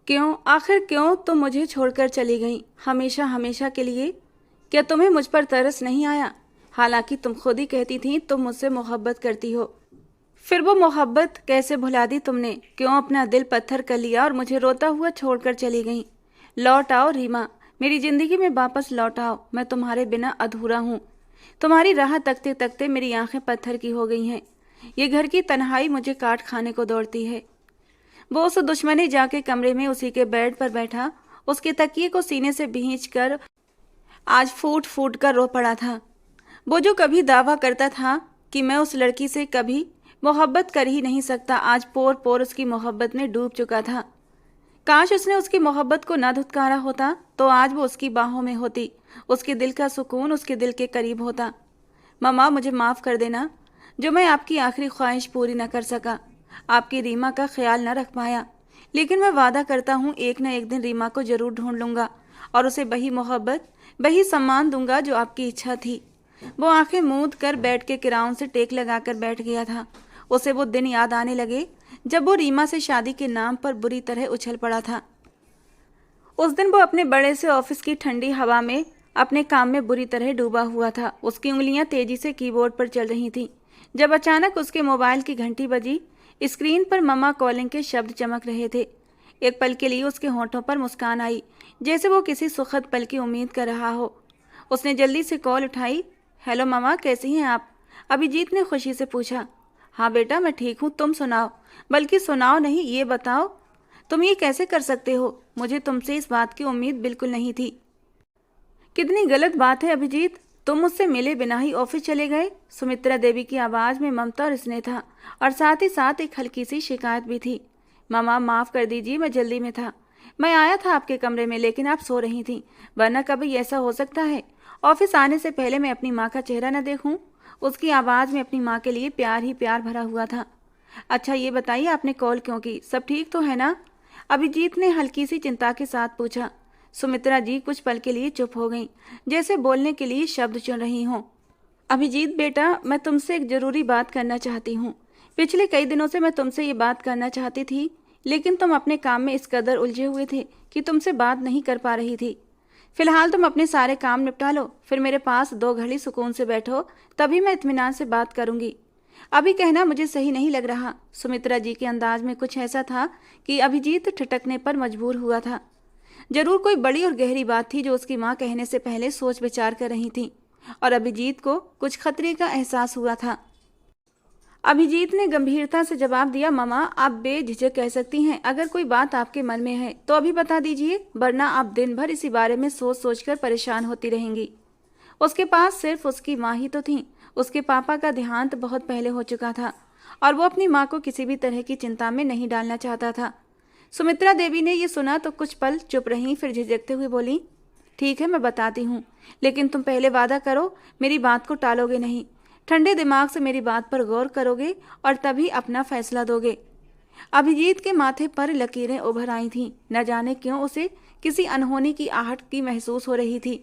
क्यों, आखिर क्यों तुम मुझे छोड़कर चली गई, हमेशा हमेशा के लिए? क्या तुम्हें मुझ पर तरस नहीं आया? हालांकि तुम खुद ही कहती थी तुम मुझसे मोहब्बत करती हो। फिर वो मोहब्बत कैसे भुला दी तुमने? क्यों अपना दिल पत्थर कर लिया और मुझे रोता हुआ छोड़कर चली गई? लौट आओ रीमा, मेरी जिंदगी में वापस लौट आओ। मैं तुम्हारे बिना अधूरा हूँ। तुम्हारी राह तकते तकते मेरी आंखें पत्थर की हो गई हैं। ये घर की तन्हाई मुझे काट खाने को दौड़ती है। वो उस दुश्मनी जाके कमरे में उसी के बेड पर बैठा, उसके तकिए को सीने से भींच कर आज फूट फूट कर रो पड़ा था। वो जो कभी दावा करता था कि मैं उस लड़की से कभी मोहब्बत कर ही नहीं सकता, आज पोर पोर उसकी मोहब्बत में डूब चुका था। काश उसने उसकी मोहब्बत को ना धुतकारा होता तो आज वो उसकी बाहों में होती, उसके दिल का सुकून उसके दिल के करीब होता। मम्मा, मुझे माफ़ कर देना जो मैं आपकी आखिरी ख्वाहिश पूरी न कर सका, आपकी रीमा का ख्याल न रख पाया। लेकिन मैं वादा करता हूँ एक न एक दिन रीमा को जरूर ढूंढ लूँगा और उसे वही मोहब्बत वही सम्मान दूंगा जो आपकी इच्छा थी। वो आंखें मूंद कर बेड के किराउन से टेक लगाकर बैठ गया था। उसे वो दिन याद आने लगे जब वो रीमा से शादी के नाम पर बुरी तरह उछल पड़ा था। उस दिन वो अपने बड़े से ऑफिस की ठंडी हवा में अपने काम में बुरी तरह डूबा हुआ था। उसकी उंगलियां तेजी से कीबोर्ड पर चल रही थीं जब अचानक उसके मोबाइल की घंटी बजी। स्क्रीन पर मम्मा कॉलिंग के शब्द चमक रहे थे। एक पल के लिए उसके होंठों पर मुस्कान आई, जैसे वो किसी सुखद पल की उम्मीद कर रहा हो। उसने जल्दी से कॉल उठाई। हेलो मम्मा, कैसी हैं आप? अभिजीत ने खुशी से पूछा। हाँ बेटा, मैं ठीक हूँ, तुम सुनाओ। बल्कि सुनाओ नहीं, ये बताओ तुम ये कैसे कर सकते हो? मुझे तुमसे इस बात की उम्मीद बिल्कुल नहीं थी। कितनी गलत बात है अभिजीत, तुम मुझसे मिले बिना ही ऑफिस चले गए। सुमित्रा देवी की आवाज में ममता और स्नेह था और साथ ही साथ एक हल्की सी शिकायत भी थी। मामा, माफ कर दीजिए, मैं जल्दी में था। मैं आया था आपके कमरे में लेकिन आप सो रही थी, वरना कभी ऐसा हो सकता है ऑफिस आने से पहले मैं अपनी माँ का चेहरा न देखूं। उसकी आवाज में अपनी माँ के लिए प्यार ही प्यार भरा हुआ था। अच्छा ये बताइए आपने कॉल क्यों की, सब ठीक तो है ना? अभिजीत ने हल्की सी चिंता के साथ पूछा। सुमित्रा जी कुछ पल के लिए चुप हो गईं, जैसे बोलने के लिए शब्द चुन रही हों। अभिजीत बेटा, मैं तुमसे एक जरूरी बात करना चाहती हूँ। पिछले कई दिनों से मैं तुमसे ये बात करना चाहती थी, लेकिन तुम अपने काम में इस कदर उलझे हुए थे कि तुमसे बात नहीं कर पा रही थी। फिलहाल तुम अपने सारे काम निपटा लो, फिर मेरे पास 2 घड़ी सुकून से बैठो, तभी मैं इत्मीनान से बात करूंगी। अभी कहना मुझे सही नहीं लग रहा। सुमित्रा जी के अंदाज में कुछ ऐसा था कि अभिजीत ठिठकने पर मजबूर हुआ था। जरूर कोई बड़ी और गहरी बात थी जो उसकी माँ कहने से पहले सोच विचार कर रही थी और अभिजीत को कुछ खतरे का एहसास हुआ था। अभिजीत ने गंभीरता से जवाब दिया। मामा, आप बेझिझक कह सकती हैं, अगर कोई बात आपके मन में है तो अभी बता दीजिए, वरना आप दिन भर इसी बारे में सोच सोच कर परेशान होती रहेंगी। उसके पास सिर्फ उसकी माँ ही तो थी। उसके पापा का देहांत बहुत पहले हो चुका था और वो अपनी माँ को किसी भी तरह की चिंता में नहीं डालना चाहता था। सुमित्रा देवी ने ये सुना तो कुछ पल चुप रहीं, फिर झिझकते हुए बोली, ठीक है मैं बताती हूँ, लेकिन तुम पहले वादा करो मेरी बात को टालोगे नहीं, ठंडे दिमाग से मेरी बात पर गौर करोगे और तभी अपना फैसला दोगे। अभिजीत के माथे पर लकीरें उभर आई थीं। न जाने क्यों उसे किसी अनहोनी की आहट की महसूस हो रही थी।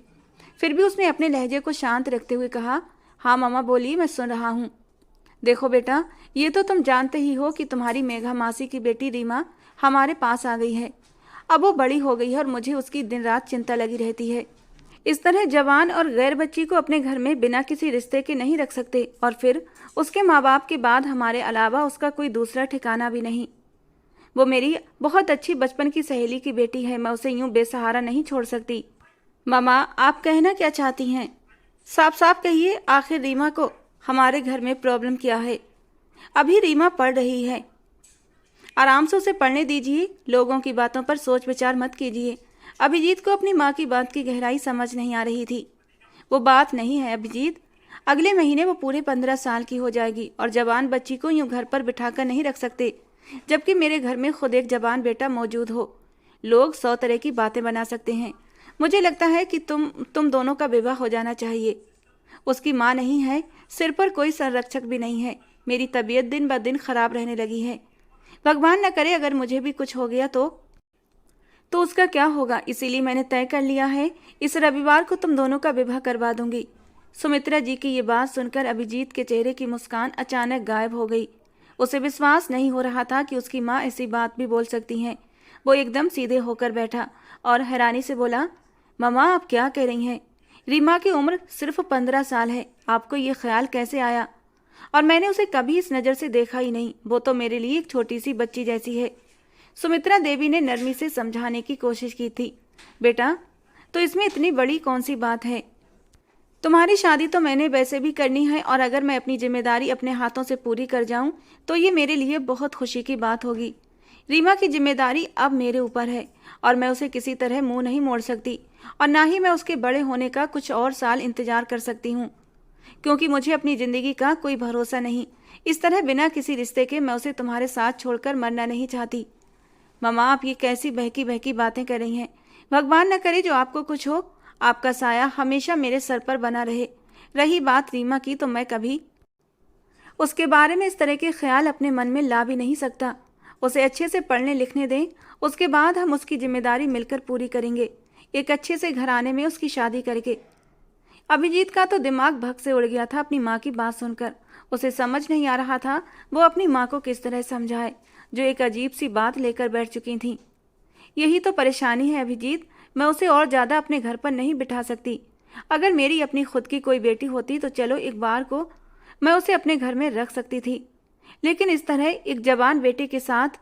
फिर भी उसने अपने लहजे को शांत रखते हुए कहा, हाँ मामा बोलिए, मैं सुन रहा हूँ। देखो बेटा, ये तो तुम जानते ही हो कि तुम्हारी मेघा मासी की बेटी रीमा हमारे पास आ गई है। अब वो बड़ी हो गई है और मुझे उसकी दिन रात चिंता लगी रहती है। इस तरह जवान और गैर बच्ची को अपने घर में बिना किसी रिश्ते के नहीं रख सकते, और फिर उसके माँ बाप के बाद हमारे अलावा उसका कोई दूसरा ठिकाना भी नहीं। वो मेरी बहुत अच्छी बचपन की सहेली की बेटी है, मैं उसे यूं बेसहारा नहीं छोड़ सकती। मामा, आप कहना क्या चाहती हैं? साफ साफ कहिए, आखिर रीमा को हमारे घर में प्रॉब्लम क्या है? अभी रीमा पढ़ रही है, आराम से उसे पढ़ने दीजिए, लोगों की बातों पर सोच विचार मत कीजिए। अभिजीत को अपनी माँ की बात की गहराई समझ नहीं आ रही थी। वो बात नहीं है अभिजीत, अगले महीने वो पूरे 15 साल की हो जाएगी और जवान बच्ची को यूं घर पर बिठाकर नहीं रख सकते, जबकि मेरे घर में खुद एक जवान बेटा मौजूद हो। लोग 100 तरह की बातें बना सकते हैं। मुझे लगता है कि तुम दोनों का विवाह हो जाना चाहिए। उसकी माँ नहीं है, सिर पर कोई संरक्षक भी नहीं है। मेरी तबीयत दिन ब दिन खराब रहने लगी है। भगवान न करे अगर मुझे भी कुछ हो गया तो उसका क्या होगा? इसीलिए मैंने तय कर लिया है, इस रविवार को तुम दोनों का विवाह करवा दूंगी। सुमित्रा जी की ये बात सुनकर अभिजीत के चेहरे की मुस्कान अचानक गायब हो गई। उसे विश्वास नहीं हो रहा था कि उसकी माँ ऐसी बात भी बोल सकती हैं। वो एकदम सीधे होकर बैठा और हैरानी से बोला, ममा आप क्या कह रही हैं? रीमा की उम्र सिर्फ 15 साल है, आपको ये ख्याल कैसे आया? और मैंने उसे कभी इस नज़र से देखा ही नहीं, वो तो मेरे लिए एक छोटी सी बच्ची जैसी है। सुमित्रा देवी ने नरमी से समझाने की कोशिश की थी, बेटा तो इसमें इतनी बड़ी कौन सी बात है? तुम्हारी शादी तो मैंने वैसे भी करनी है और अगर मैं अपनी जिम्मेदारी अपने हाथों से पूरी कर जाऊं तो ये मेरे लिए बहुत खुशी की बात होगी। रीमा की जिम्मेदारी अब मेरे ऊपर है और मैं उसे किसी तरह मुंह नहीं मोड़ सकती और ना ही मैं उसके बड़े होने का कुछ और साल इंतजार कर सकती हूँ, क्योंकि मुझे अपनी ज़िंदगी का कोई भरोसा नहीं। इस तरह बिना किसी रिश्ते के मैं उसे तुम्हारे साथ छोड़कर मरना नहीं चाहती। ममा आप ये कैसी बहकी बहकी बातें कर रही हैं? भगवान न करे जो आपको कुछ हो, आपका साया हमेशा मेरे सर पर बना रहे। रही बात रीमा की, तो मैं कभी उसके बारे में इस तरह के ख्याल अपने मन में ला भी नहीं सकता। उसे अच्छे से पढ़ने लिखने दें, उसके बाद हम उसकी जिम्मेदारी मिलकर पूरी करेंगे, एक अच्छे से घराने में उसकी शादी करके। अभिजीत का तो दिमाग भग से उड़ गया था अपनी माँ की बात सुनकर। उसे समझ नहीं आ रहा था वो अपनी माँ को किस तरह समझाए, जो एक अजीब सी बात लेकर बैठ चुकी थी। यही तो परेशानी है अभिजीत, मैं उसे और ज़्यादा अपने घर पर नहीं बिठा सकती। अगर मेरी अपनी खुद की कोई बेटी होती तो चलो एक बार को मैं उसे अपने घर में रख सकती थी, लेकिन इस तरह एक जवान बेटे के साथ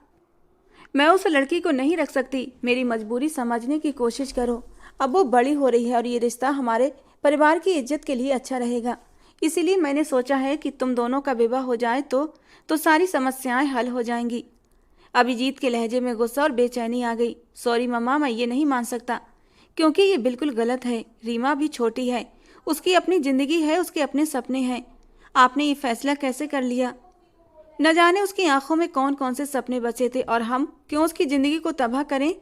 मैं उस लड़की को नहीं रख सकती। मेरी मजबूरी समझने की कोशिश करो। अब वो बड़ी हो रही है और ये रिश्ता हमारे परिवार की इज्जत के लिए अच्छा रहेगा। इसीलिए मैंने सोचा है कि तुम दोनों का विवाह हो जाए तो सारी समस्याएं हल हो जाएंगी। अभिजीत के लहजे में गुस्सा और बेचैनी आ गई। सॉरी मम्मा, मैं ये नहीं मान सकता, क्योंकि ये बिल्कुल गलत है। रीमा भी छोटी है, उसकी अपनी ज़िंदगी है, उसके अपने सपने हैं। आपने ये फैसला कैसे कर लिया? न जाने उसकी आंखों में कौन कौन से सपने बचे थे और हम क्यों उसकी ज़िंदगी को तबाह करें?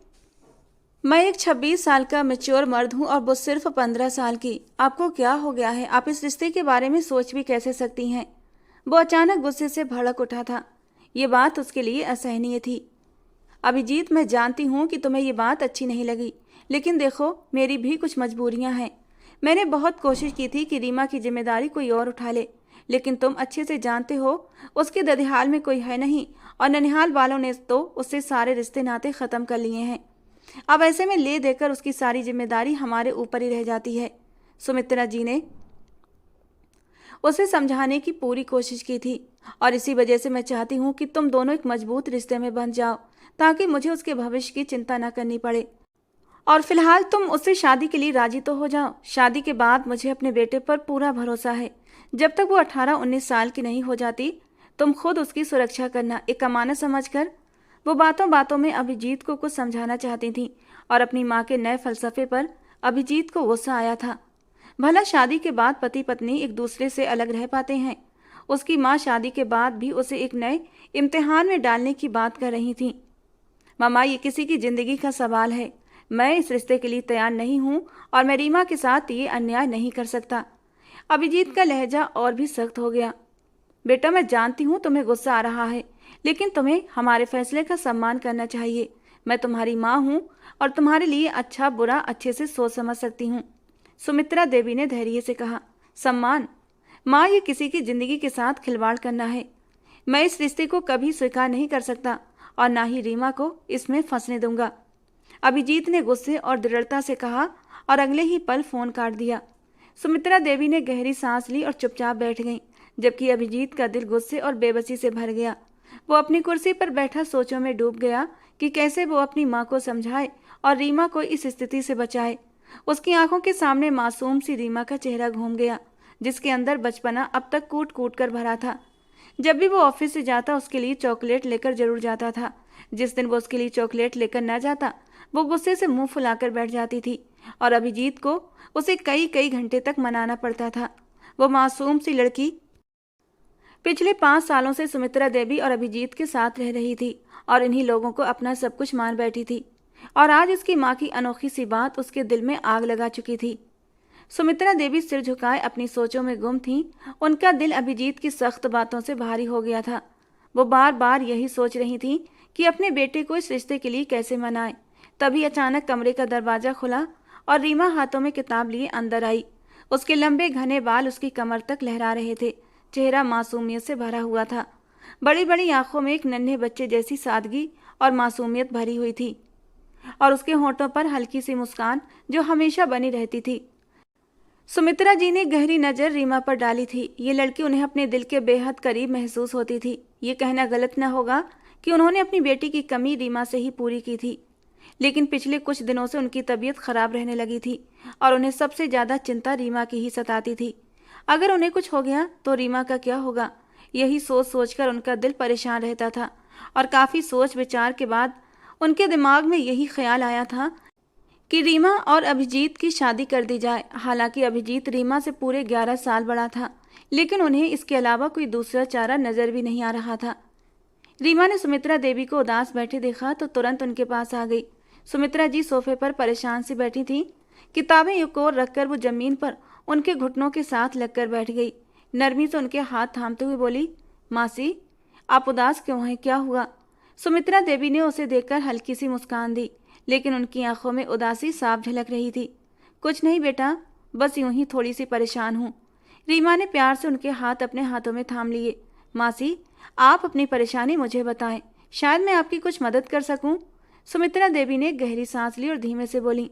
मैं एक 26 साल का मैच्योर मर्द हूँ और वो सिर्फ 15 साल की। आपको क्या हो गया है? आप इस रिश्ते के बारे में सोच भी कैसे सकती हैं? वो अचानक गुस्से से भड़क उठा था। ये बात उसके लिए असहनीय थी। अभिजीत, मैं जानती हूँ कि तुम्हें ये बात अच्छी नहीं लगी, लेकिन देखो मेरी भी कुछ मजबूरियाँ हैं। मैंने बहुत कोशिश की थी कि रीमा की जिम्मेदारी कोई और उठा ले, लेकिन तुम अच्छे से जानते हो उसके ददिहाल में कोई है नहीं और ननिहाल वालों ने तो उससे सारे रिश्ते नाते ख़त्म कर लिए हैं। अब ऐसे में ले देकर उसकी सारी जिम्मेदारी हमारे ऊपर ही रह जाती है। सुमित्रा जी ने उसे समझाने की पूरी कोशिश की थी और इसी वजह से मैं चाहती हूँ कि तुम दोनों एक मजबूत रिश्ते में बंध जाओ, ताकि मुझे उसके भविष्य की चिंता न करनी पड़े। और फिलहाल तुम उससे शादी के लिए राजी तो हो जाओ। शादी के बाद मुझे अपने बेटे पर पूरा भरोसा है। जब तक वो 18-19 साल की नहीं हो जाती, तुम खुद उसकी सुरक्षा करना, एक अमानत समझकर। वो बातों बातों में अभिजीत को कुछ समझाना चाहती थी और अपनी माँ के नए फलसफे पर अभिजीत को गुस्सा आया था। भला शादी के बाद पति पत्नी एक दूसरे से अलग रह पाते हैं? उसकी माँ शादी के बाद भी उसे एक नए इम्तिहान में डालने की बात कर रही थी। मामा, ये किसी की जिंदगी का सवाल है। मैं इस रिश्ते के लिए तैयार नहीं हूँ और मैं रीमा के साथ ये अन्याय नहीं कर सकता। अभिजीत का लहजा और भी सख्त हो गया। बेटा, मैं जानती हूँ तुम्हें गुस्सा आ रहा है, लेकिन तुम्हें हमारे फैसले का सम्मान करना चाहिए। मैं तुम्हारी माँ हूँ और तुम्हारे लिए अच्छा बुरा अच्छे से सोच समझ सकती हूँ। सुमित्रा देवी ने धैर्य से कहा। सम्मान? माँ, ये किसी की जिंदगी के साथ खिलवाड़ करना है। मैं इस रिश्ते को कभी स्वीकार नहीं कर सकता और ना ही रीमा को इसमें फंसने दूंगा, अभिजीत ने गुस्से और दृढ़ता से कहा और अगले ही पल फोन काट दिया। सुमित्रा देवी ने गहरी सांस ली और चुपचाप बैठ गईं, जबकि अभिजीत का दिल गुस्से और बेबसी से भर गया। वो अपनी कुर्सी पर बैठा सोचों में डूब गया कि कैसे वो अपनी माँ को समझाए और रीमा को इस स्थिति से बचाए। उसकी आंखों के सामने मासूम सी रीमा का चेहरा घूम गया, जिसके अंदर बचपना अब तक कूट कूट कर भरा था। जब भी वो ऑफिस से जाता उसके लिए चॉकलेट लेकर जरूर जाता था। जिस दिन वो उसके लिए चॉकलेट लेकर न जाता, वो गुस्से से मुंह फुलाकर बैठ जाती थी और अभिजीत को उसे कई कई घंटे तक मनाना पड़ता था। वो मासूम सी लड़की पिछले 5 सालों से सुमित्रा देवी और अभिजीत के साथ रह रही थी और इन्हीं लोगों को अपना सब कुछ मान बैठी थी, और आज उसकी माँ की अनोखी सी बात उसके दिल में आग लगा चुकी थी। सुमित्रा देवी सिर झुकाए अपनी सोचों में गुम थीं। उनका दिल अभिजीत की सख्त बातों से भारी हो गया था। वो बार बार यही सोच रही थी कि अपने बेटे को इस रिश्ते के लिए कैसे मनाए। तभी अचानक कमरे का दरवाजा खुला और रीमा हाथों में किताब लिए अंदर आई। उसके लंबे घने बाल उसकी कमर तक लहरा रहे थे। चेहरा मासूमियत से भरा हुआ था। बड़ी बड़ी आंखों में एक नन्हे बच्चे जैसी सादगी और मासूमियत भरी हुई थी। और उसके होंठों पर हल्की सी मुस्कान जो हमेशा बनी रहती थी। सुमित्रा जी ने गहरी नज़र रीमा पर डाली थी। ये लड़की उन्हें अपने दिल के बेहद करीब महसूस होती थी। ये कहना गलत न होगा कि उन्होंने अपनी बेटी की कमी रीमा से ही पूरी की थी, लेकिन पिछले कुछ दिनों से उनकी तबीयत खराब रहने लगी थी और उन्हें सबसे ज़्यादा चिंता रीमा की ही सताती थी। अगर उन्हें कुछ हो गया तो रीमा का क्या होगा, यही सोच सोचकर उनका दिल परेशान रहता था। और काफ़ी सोच विचार के बाद उनके दिमाग में यही ख्याल आया था कि रीमा और अभिजीत की शादी कर दी जाए। हालांकि अभिजीत रीमा से पूरे 11 साल बड़ा था, लेकिन उन्हें इसके अलावा कोई दूसरा चारा नज़र भी नहीं आ रहा था। रीमा ने सुमित्रा देवी को उदास बैठे देखा तो तुरंत उनके पास आ गई। सुमित्रा जी सोफे पर परेशान सी बैठी थीं। किताबें एक ओर रखकर वो जमीन पर उनके घुटनों के साथ लगकर बैठ गई। नरमी से उनके हाथ थामते हुए बोली, मासी आप उदास क्यों हैं, क्या हुआ? सुमित्रा देवी ने उसे देखकर हल्की सी मुस्कान दी, लेकिन उनकी आंखों में उदासी साफ झलक रही थी। कुछ नहीं बेटा, बस यूं ही थोड़ी सी परेशान हूँ। रीमा ने प्यार से उनके हाथ अपने हाथों में थाम लिए। मासी आप अपनी परेशानी मुझे बताएं, शायद मैं आपकी कुछ मदद कर सकूं। सुमित्रा देवी ने गहरी सांस ली और धीमे से बोली,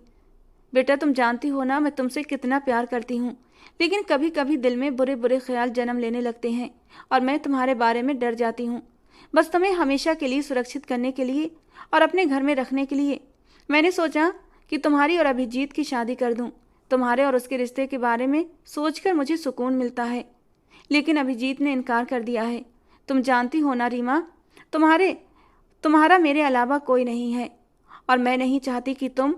बेटा तुम जानती हो ना मैं तुमसे कितना प्यार करती हूँ, लेकिन कभी कभी दिल में बुरे बुरे ख्याल जन्म लेने लगते हैं और मैं तुम्हारे बारे में डर जाती हूँ। बस तुम्हें हमेशा के लिए सुरक्षित करने के लिए और अपने घर में रखने के लिए मैंने सोचा कि तुम्हारी और अभिजीत की शादी कर दूं। तुम्हारे और उसके रिश्ते के बारे में सोचकर मुझे सुकून मिलता है, लेकिन अभिजीत ने इनकार कर दिया है। तुम जानती हो ना रीमा, तुम्हारा मेरे अलावा कोई नहीं है और मैं नहीं चाहती कि तुम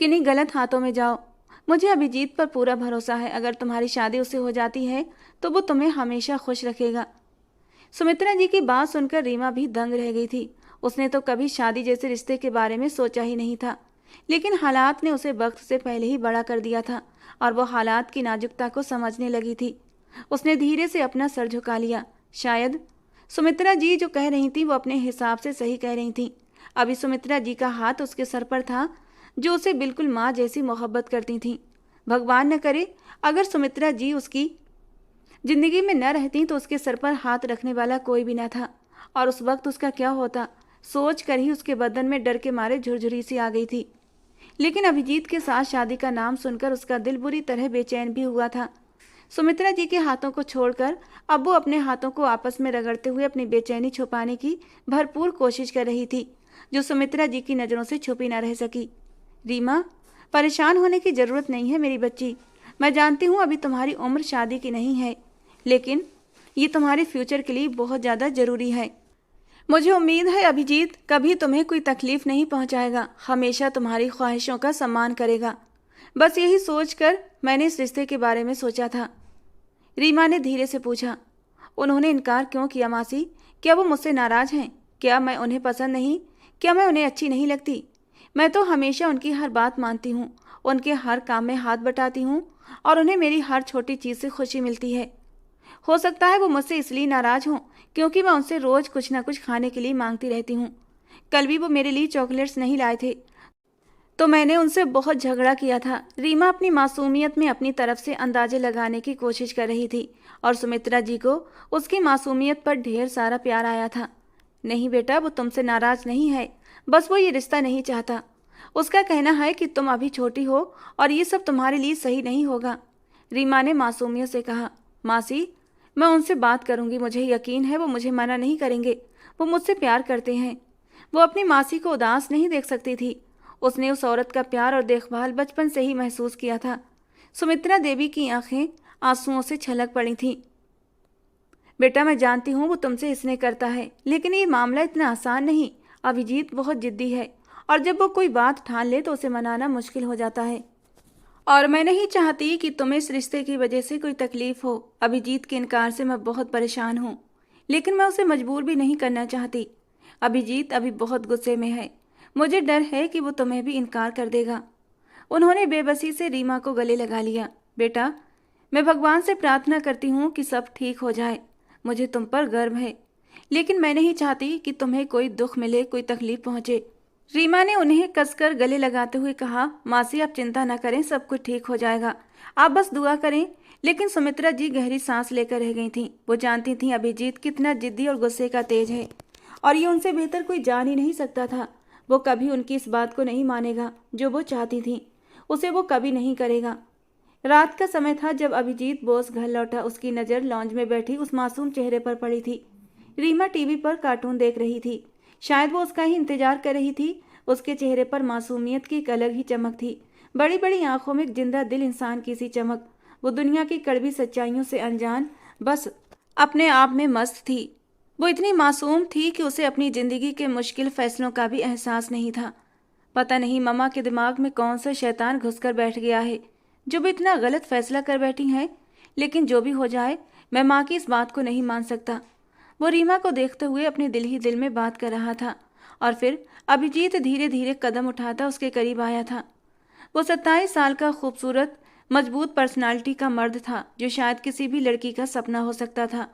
किन्हीं गलत हाथों में जाओ। मुझे अभिजीत पर पूरा भरोसा है, अगर तुम्हारी शादी उससे हो जाती है तो वो तुम्हें हमेशा खुश रखेगा। सुमित्रा जी की बात सुनकर रीमा भी दंग रह गई थी। उसने तो कभी शादी जैसे रिश्ते के बारे में सोचा ही नहीं था, लेकिन हालात ने उसे वक्त से पहले ही बड़ा कर दिया था और वो हालात की नाजुकता को समझने लगी थी। उसने धीरे से अपना सर झुका लिया। शायद सुमित्रा जी जो कह रही थी वो अपने हिसाब से सही कह रही थी। अभी सुमित्रा जी का हाथ उसके सर पर था, जो उसे बिल्कुल माँ जैसी मोहब्बत करती थीं। भगवान न करे अगर सुमित्रा जी उसकी जिंदगी में न रहती तो उसके सर पर हाथ रखने वाला कोई भी न था, और उस वक्त उसका क्या होता सोच कर ही उसके बदन में डर के मारे झुरझुरी सी आ गई थी। लेकिन अभिजीत के साथ शादी का नाम सुनकर उसका दिल बुरी तरह बेचैन भी हुआ था। सुमित्रा जी के हाथों को छोड़कर अब वो अपने हाथों को आपस में रगड़ते हुए अपनी बेचैनी छुपाने की भरपूर कोशिश कर रही थी, जो सुमित्रा जी की नज़रों से छुपी न रह सकी। रीमा, परेशान होने की ज़रूरत नहीं है मेरी बच्ची। मैं जानती हूँ अभी तुम्हारी उम्र शादी की नहीं है, लेकिन ये तुम्हारे फ्यूचर के लिए बहुत ज़्यादा ज़रूरी है। मुझे उम्मीद है अभिजीत कभी तुम्हें कोई तकलीफ़ नहीं पहुँचाएगा, हमेशा तुम्हारी ख्वाहिशों का सम्मान करेगा। बस यही सोचकर मैंने इस रिश्ते के बारे में सोचा था। रीमा ने धीरे से पूछा, उन्होंने इनकार क्यों किया मासी? क्या वो मुझसे नाराज़ हैं? क्या मैं उन्हें पसंद नहीं? क्या मैं उन्हें अच्छी नहीं लगती? मैं तो हमेशा उनकी हर बात मानती हूँ, उनके हर काम में हाथ बटाती हूँ और उन्हें मेरी हर छोटी चीज़ से खुशी मिलती है। हो सकता है वो मुझसे इसलिए नाराज़ हों क्योंकि मैं उनसे रोज़ कुछ ना कुछ खाने के लिए मांगती रहती हूँ। कल भी वो मेरे लिए चॉकलेट्स नहीं लाए थे तो मैंने उनसे बहुत झगड़ा किया था। रीमा अपनी मासूमियत में अपनी तरफ से अंदाजे लगाने की कोशिश कर रही थी और सुमित्रा जी को उसकी मासूमियत पर ढेर सारा प्यार आया था। नहीं बेटा, वो तुमसे नाराज़ नहीं है, बस वो ये रिश्ता नहीं चाहता। उसका कहना है कि तुम अभी छोटी हो और ये सब तुम्हारे लिए सही नहीं होगा। रीमा ने मासूमियत से कहा, मासी मैं उनसे बात करूंगी, मुझे यकीन है वो मुझे मना नहीं करेंगे। वो मुझसे प्यार करते हैं। वो अपनी मासी को उदास नहीं देख सकती थी। उसने उस औरत का प्यार और देखभाल बचपन से ही महसूस किया था। सुमित्रा देवी की आंखें आंसुओं से छलक पड़ी थीं। बेटा मैं जानती हूँ वो तुमसे इसने करता है, लेकिन ये मामला इतना आसान नहीं। अभिजीत बहुत जिद्दी है और जब वो कोई बात ठान ले तो उसे मनाना मुश्किल हो जाता है, और मैं नहीं चाहती कि तुम्हें इस रिश्ते की वजह से कोई तकलीफ हो। अभिजीत के इनकार से मैं बहुत परेशान हूँ, लेकिन मैं उसे मजबूर भी नहीं करना चाहती। अभिजीत अभी बहुत गुस्से में है, मुझे डर है कि वो तुम्हें भी इनकार कर देगा। उन्होंने बेबसी से रीमा को गले लगा लिया। बेटा मैं भगवान से प्रार्थना करती हूँ कि सब ठीक हो जाए। मुझे तुम पर गर्व है, लेकिन मैं नहीं चाहती कि तुम्हें कोई दुख मिले, कोई तकलीफ पहुँचे। रीमा ने उन्हें कसकर गले लगाते हुए कहा, मासी आप चिंता न करें, सब कुछ ठीक हो जाएगा, आप बस दुआ करें। लेकिन सुमित्रा जी गहरी सांस लेकर रह गई थीं। वो जानती थीं अभिजीत कितना जिद्दी और गुस्से का तेज है और ये उनसे बेहतर कोई जान ही नहीं सकता था। वो कभी उनकी इस बात को नहीं मानेगा जो वो चाहती थी, उसे वो कभी नहीं करेगा। रात का समय था जब अभिजीत बोस घर लौटा। उसकी नज़र लॉन्ज में बैठी उस मासूम चेहरे पर पड़ी थी। रीमा टीवी पर कार्टून देख रही थी। शायद वो उसका ही इंतजार कर रही थी। उसके चेहरे पर मासूमियत की एक अलग ही चमक थी, बड़ी बड़ी आंखों में एक जिंदा दिल इंसान की सी चमक। वो दुनिया की कड़वी सच्चाइयों से अनजान, बस अपने आप में मस्त थी। वो इतनी मासूम थी कि उसे अपनी जिंदगी के मुश्किल फैसलों का भी एहसास नहीं था। पता नहीं मम्मा के दिमाग में कौन सा शैतान घुसकर बैठ गया है जो भी इतना गलत फैसला कर बैठी हैं। लेकिन जो भी हो जाए, मैं माँ की इस बात को नहीं मान सकता। वो रीमा को देखते हुए अपने दिल ही दिल में बात कर रहा था। और फिर अभिजीत धीरे धीरे कदम उठाता उसके करीब आया था। वो 27 साल का खूबसूरत मजबूत पर्सनालिटी का मर्द था जो शायद किसी भी लड़की का सपना हो सकता था।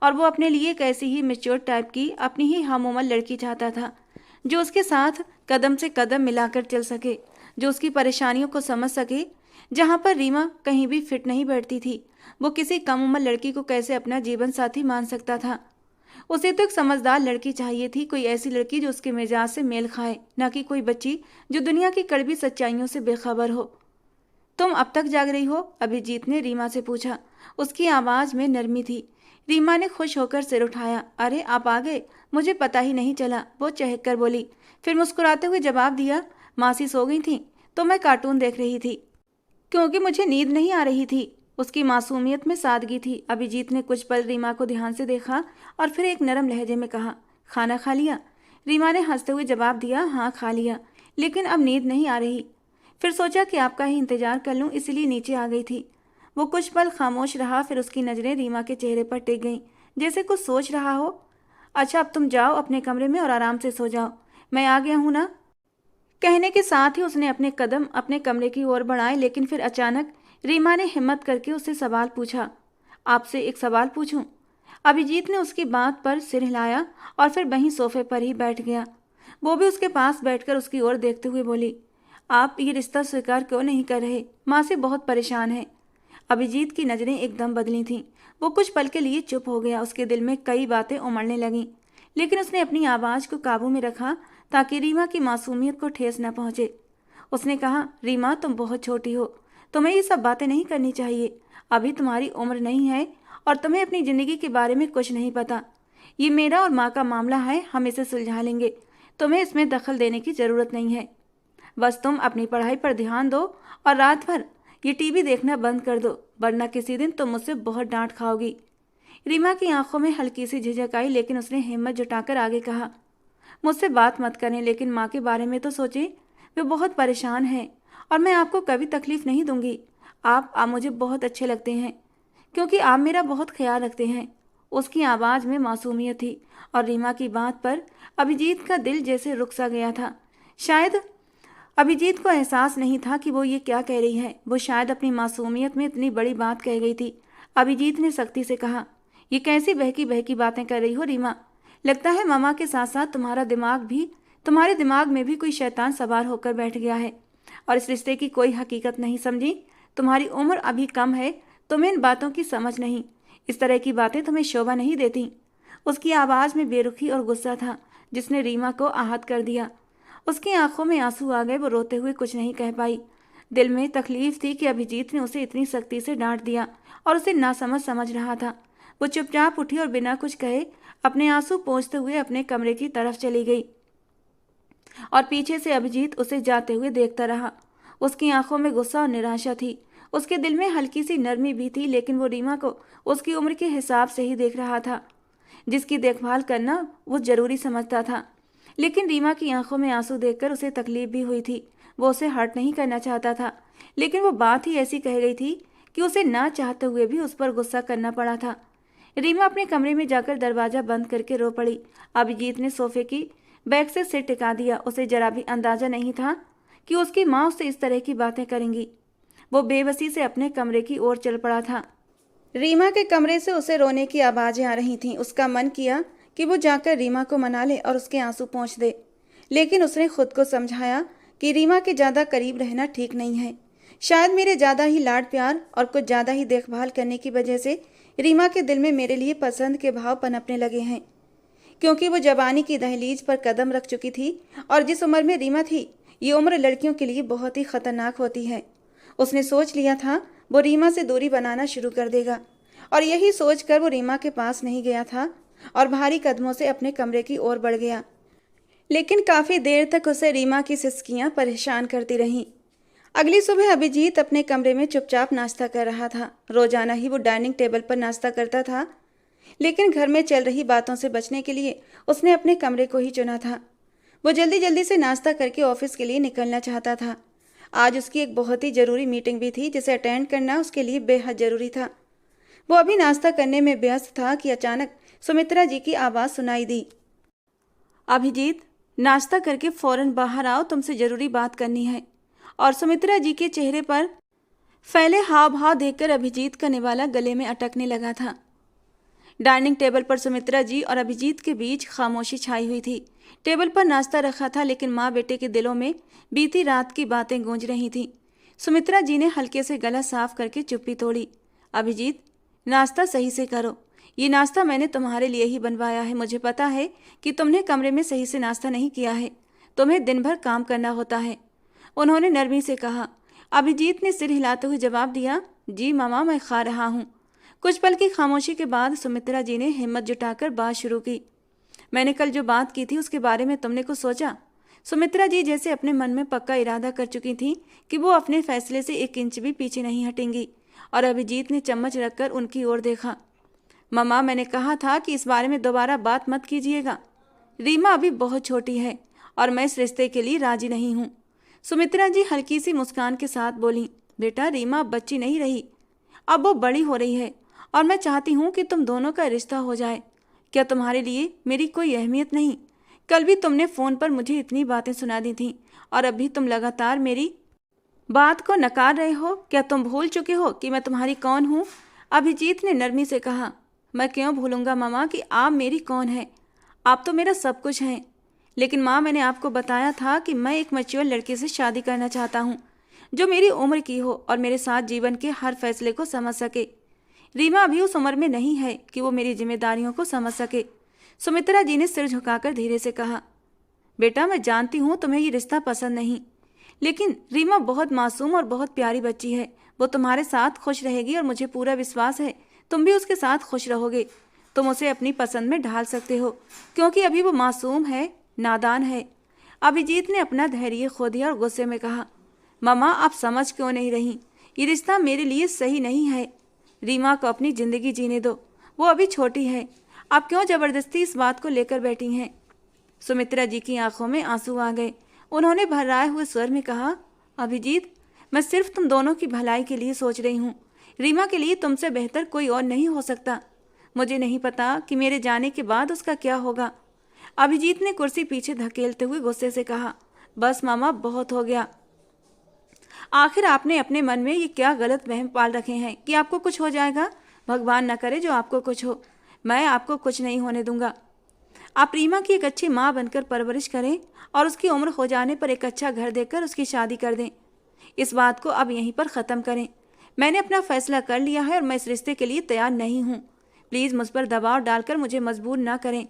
और वो अपने लिए एक ऐसी ही मैच्योर टाइप की अपनी ही हमउम्र लड़की चाहता था जो उसके साथ कदम से कदम मिलाकर चल सके, जो उसकी परेशानियों को समझ सके। जहाँ पर रीमा कहीं भी फिट नहीं बैठती थी, वो किसी कम उम्र लड़की को कैसे अपना जीवन साथी मान सकता था। उसे तो एक समझदार लड़की चाहिए थी, कोई ऐसी लड़की जो उसके मिजाज से मेल खाए, न कि कोई बच्ची जो दुनिया की कड़वी सच्चाइयों से बेखबर हो। तुम अब तक जाग रही हो? अभिजीत ने रीमा से पूछा। उसकी आवाज़ में नरमी थी। रीमा ने खुश होकर सिर उठाया। अरे आप आ गए, मुझे पता ही नहीं चला, वो चहक कर बोली। फिर मुस्कुराते हुए जवाब दिया, मासी सो गई थी तो मैं कार्टून देख रही थी क्योंकि मुझे नींद नहीं आ रही थी। उसकी मासूमियत में सादगी थी। अभिजीत ने कुछ पल रीमा को ध्यान से देखा और फिर एक नरम लहजे में कहा, खाना खा लिया? रीमा ने हंसते हुए जवाब दिया, हाँ खा लिया, लेकिन अब नींद नहीं आ रही। फिर सोचा कि आपका ही इंतजार कर लूँ, इसलिए नीचे आ गई थी। वो कुछ पल खामोश रहा, फिर उसकी नज़रें रीमा के चेहरे पर टिक गईं, जैसे कुछ सोच रहा हो। अच्छा अब तुम जाओ अपने कमरे में और आराम से सो जाओ, मैं आ गया हूँ ना। कहने के साथ ही उसने अपने कदम अपने कमरे की ओर बढ़ाए, लेकिन फिर अचानक रीमा ने हिम्मत करके उससे सवाल पूछा। आपसे एक सवाल पूछूं? अभिजीत ने उसकी बात पर सिर हिलाया और फिर वहीं सोफे पर ही बैठ गया। वो भी उसके पास बैठकर उसकी ओर देखते हुए बोली, आप ये रिश्ता स्वीकार क्यों नहीं कर रहे? माँ से बहुत परेशान है। अभिजीत की नज़रें एकदम बदली थीं। वो कुछ पल के लिए चुप हो गया। उसके दिल में कई बातें उमड़ने लगीं, लेकिन उसने अपनी आवाज़ को काबू में रखा ताकि रीमा की मासूमियत को ठेस न पहुंचे। उसने कहा, रीमा तुम बहुत छोटी हो, तुम्हें ये सब बातें नहीं करनी चाहिए। अभी तुम्हारी उम्र नहीं है और तुम्हें अपनी ज़िंदगी के बारे में कुछ नहीं पता। ये मेरा और माँ का मामला है, हम इसे सुलझा लेंगे। तुम्हें इसमें दखल देने की ज़रूरत नहीं है। बस तुम अपनी पढ़ाई पर ध्यान दो और रात भर ये टीवी देखना बंद कर दो, वरना किसी दिन तुम मुझसे बहुत डांट खाओगी। रीमा की आंखों में हल्की सी झिझक आई, लेकिन उसने हिम्मत जुटाकर आगे कहा, मुझसे बात मत करें, लेकिन माँ के बारे में तो सोचें, वे बहुत परेशान हैं और मैं आपको कभी तकलीफ़ नहीं दूंगी। आप मुझे बहुत अच्छे लगते हैं क्योंकि आप मेरा बहुत ख्याल रखते हैं। उसकी आवाज़ में मासूमियत थी और रीमा की बात पर अभिजीत का दिल जैसे रुक सा गया था। शायद अभिजीत को एहसास नहीं था कि वो ये क्या कह रही है। वो शायद अपनी मासूमियत में इतनी बड़ी बात कह गई थी। अभिजीत ने सख्ती से कहा, ये कैसी बहकी बहकी बातें कर रही हो रीमा? लगता है मामा के साथ साथ तुम्हारे दिमाग में भी कोई शैतान सवार होकर बैठ गया है और इस रिश्ते की कोई हकीकत नहीं समझी। तुम्हारी उम्र अभी कम है, तुम्हें इन बातों की समझ नहीं। इस तरह की बातें तुम्हें शोभा नहीं देती। उसकी आवाज़ में बेरुखी और गुस्सा था जिसने रीमा को आहत कर दिया। उसकी आंखों में आंसू आ गए। वो रोते हुए कुछ नहीं कह पाई। दिल में तकलीफ थी कि अभिजीत ने उसे इतनी सख्ती से डांट दिया और उसे नासमझ समझ रहा था। वो चुपचाप उठी और बिना कुछ कहे अपने आंसू पोंछते हुए अपने कमरे की तरफ चली गई और पीछे से अभिजीत उसे जाते हुए देखता रहा। उसकी आंखों में गुस्सा और निराशा थी। उसके दिल में हल्की सी नरमी भी थी, लेकिन वो रीमा को उसकी उम्र के हिसाब से ही देख रहा था, जिसकी देखभाल करना वो जरूरी समझता था। लेकिन रीमा की आंखों में आंसू देखकर उसे तकलीफ भी हुई थी। वो उसे हर्ट नहीं करना चाहता था, लेकिन वो बात ही ऐसी कह गई थी कि उसे ना चाहते हुए भी उस पर गुस्सा करना पड़ा था। रीमा अपने कमरे में जाकर दरवाज़ा बंद करके रो पड़ी। अभिजीत ने सोफे की बैक से सिर टिका दिया। उसे जरा भी अंदाजा नहीं था कि उसकी माँ उससे इस तरह की बातें करेंगी। वो बेबसी से अपने कमरे की ओर चल पड़ा था। रीमा के कमरे से उसे रोने की आवाज़ें आ रही थीं। उसका मन किया कि वो जाकर रीमा को मना ले और उसके आंसू पोंछ दे, लेकिन उसने खुद को समझाया कि रीमा के ज़्यादा करीब रहना ठीक नहीं है। शायद मेरे ज़्यादा ही लाड प्यार और कुछ ज़्यादा ही देखभाल करने की वजह से रीमा के दिल में मेरे लिए पसंद के भाव पनपने लगे हैं। क्योंकि वो जवानी की दहलीज पर कदम रख चुकी थी और जिस उम्र में रीमा थी, ये उम्र लड़कियों के लिए बहुत ही खतरनाक होती है। उसने सोच लिया था वो रीमा से दूरी बनाना शुरू कर देगा, और यही सोचकर वो रीमा के पास नहीं गया था और भारी कदमों से अपने कमरे की ओर बढ़ गया। लेकिन काफ़ी देर तक उसे रीमा की सिसकियां परेशान करती रहीं। अगली सुबह अभिजीत अपने कमरे में चुपचाप नाश्ता कर रहा था। रोजाना ही वो डाइनिंग टेबल पर नाश्ता करता था, लेकिन घर में चल रही बातों से बचने के लिए उसने अपने कमरे को ही चुना था। वो जल्दी जल्दी से नाश्ता करके ऑफिस के लिए निकलना चाहता था। आज उसकी एक बहुत ही ज़रूरी मीटिंग भी थी जिसे अटेंड करना उसके लिए बेहद ज़रूरी था। वो अभी नाश्ता करने में व्यस्त था कि अचानक सुमित्रा जी की आवाज़ सुनाई दी। अभिजीत, नाश्ता करके फौरन बाहर आओ, तुमसे ज़रूरी बात करनी है। और सुमित्रा जी के चेहरे पर फैले हाव भाव देखकर अभिजीत का निवाला गले में अटकने लगा था। डाइनिंग टेबल पर सुमित्रा जी और अभिजीत के बीच खामोशी छाई हुई थी। टेबल पर नाश्ता रखा था, लेकिन माँ बेटे के दिलों में बीती रात की बातें गूंज रही थीं। सुमित्रा जी ने हल्के से गला साफ करके चुप्पी तोड़ी। अभिजीत, नाश्ता सही से करो। ये नाश्ता मैंने तुम्हारे लिए ही बनवाया है। मुझे पता है कि तुमने कमरे में सही से नाश्ता नहीं किया है, तुम्हें दिन भर काम करना होता है, उन्होंने नरमी से कहा। अभिजीत ने सिर हिलाते हुए जवाब दिया, जी मामा, मैं खा रहा हूँ। कुछ पल की खामोशी के बाद सुमित्रा जी ने हिम्मत जुटाकर बात शुरू की। मैंने कल जो बात की थी उसके बारे में तुमने कुछ सोचा? सुमित्रा जी जैसे अपने मन में पक्का इरादा कर चुकी थी कि वो अपने फैसले से 1 इंच भी पीछे नहीं हटेंगी, और अभिजीत ने चम्मच रखकर उनकी ओर देखा। मम्मा, मैंने कहा था कि इस बारे में दोबारा बात मत कीजिएगा। रीमा अभी बहुत छोटी है और मैं इस रिश्ते के लिए राजी नहीं हूँ। सुमित्रा जी हल्की सी मुस्कान के साथ बोली, बेटा, रीमा अब बच्ची नहीं रही, अब वो बड़ी हो रही है और मैं चाहती हूँ कि तुम दोनों का रिश्ता हो जाए। क्या तुम्हारे लिए मेरी कोई अहमियत नहीं? कल भी तुमने फ़ोन पर मुझे इतनी बातें सुना दी थीं और अभी तुम लगातार मेरी बात को नकार रहे हो। क्या तुम भूल चुके हो कि मैं तुम्हारी कौन हूँ? अभिजीत ने नरमी से कहा। मैं क्यों भूलूंगा मामा कि आप मेरी कौन है? आप तो मेरा सब कुछ हैं। लेकिन माँ, मैंने आपको बताया था कि मैं एक मैच्योर लड़के से शादी करना चाहता हूँ जो मेरी उम्र की हो और मेरे साथ जीवन के हर फैसले को समझ सके। रीमा अभी उस उम्र में नहीं है कि वो मेरी जिम्मेदारियों को समझ सके। सुमित्रा जी ने सिर झुकाकर धीरे से कहा, बेटा, मैं जानती हूँ तुम्हें ये रिश्ता पसंद नहीं, लेकिन रीमा बहुत मासूम और बहुत प्यारी बच्ची है। वो तुम्हारे साथ खुश रहेगी और मुझे पूरा विश्वास है तुम भी उसके साथ खुश रहोगे। तुम उसे अपनी पसंद में ढाल सकते हो क्योंकि अभी वो मासूम है, नादान है। अभिजीत ने अपना धैर्य खो दिया और गुस्से में कहा, मम्मा, आप समझ क्यों नहीं रही? ये रिश्ता मेरे लिए सही नहीं है। रीमा को अपनी ज़िंदगी जीने दो, वो अभी छोटी है। आप क्यों ज़बरदस्ती इस बात को लेकर बैठी हैं? सुमित्रा जी की आंखों में आंसू आ गए। उन्होंने भर्राए हुए स्वर में कहा, अभिजीत, मैं सिर्फ तुम दोनों की भलाई के लिए सोच रही हूँ। रीमा के लिए तुमसे बेहतर कोई और नहीं हो सकता। मुझे नहीं पता कि मेरे जाने के बाद उसका क्या होगा। अभिजीत ने कुर्सी पीछे धकेलते हुए गुस्से से कहा, बस मामा, बहुत हो गया। आखिर आपने अपने मन में ये क्या गलत वहम पाल रखे हैं कि आपको कुछ हो जाएगा? भगवान न करे जो आपको कुछ हो। मैं आपको कुछ नहीं होने दूंगा। आप रीमा की एक अच्छी माँ बनकर परवरिश करें और उसकी उम्र हो जाने पर एक अच्छा घर देकर उसकी शादी कर दें। इस बात को अब यहीं पर ख़त्म करें। मैंने अपना फैसला कर लिया है और मैं इस रिश्ते के लिए तैयार नहीं हूँ। प्लीज़ मुझ पर दबाव डालकर मुझे मजबूर ना करें।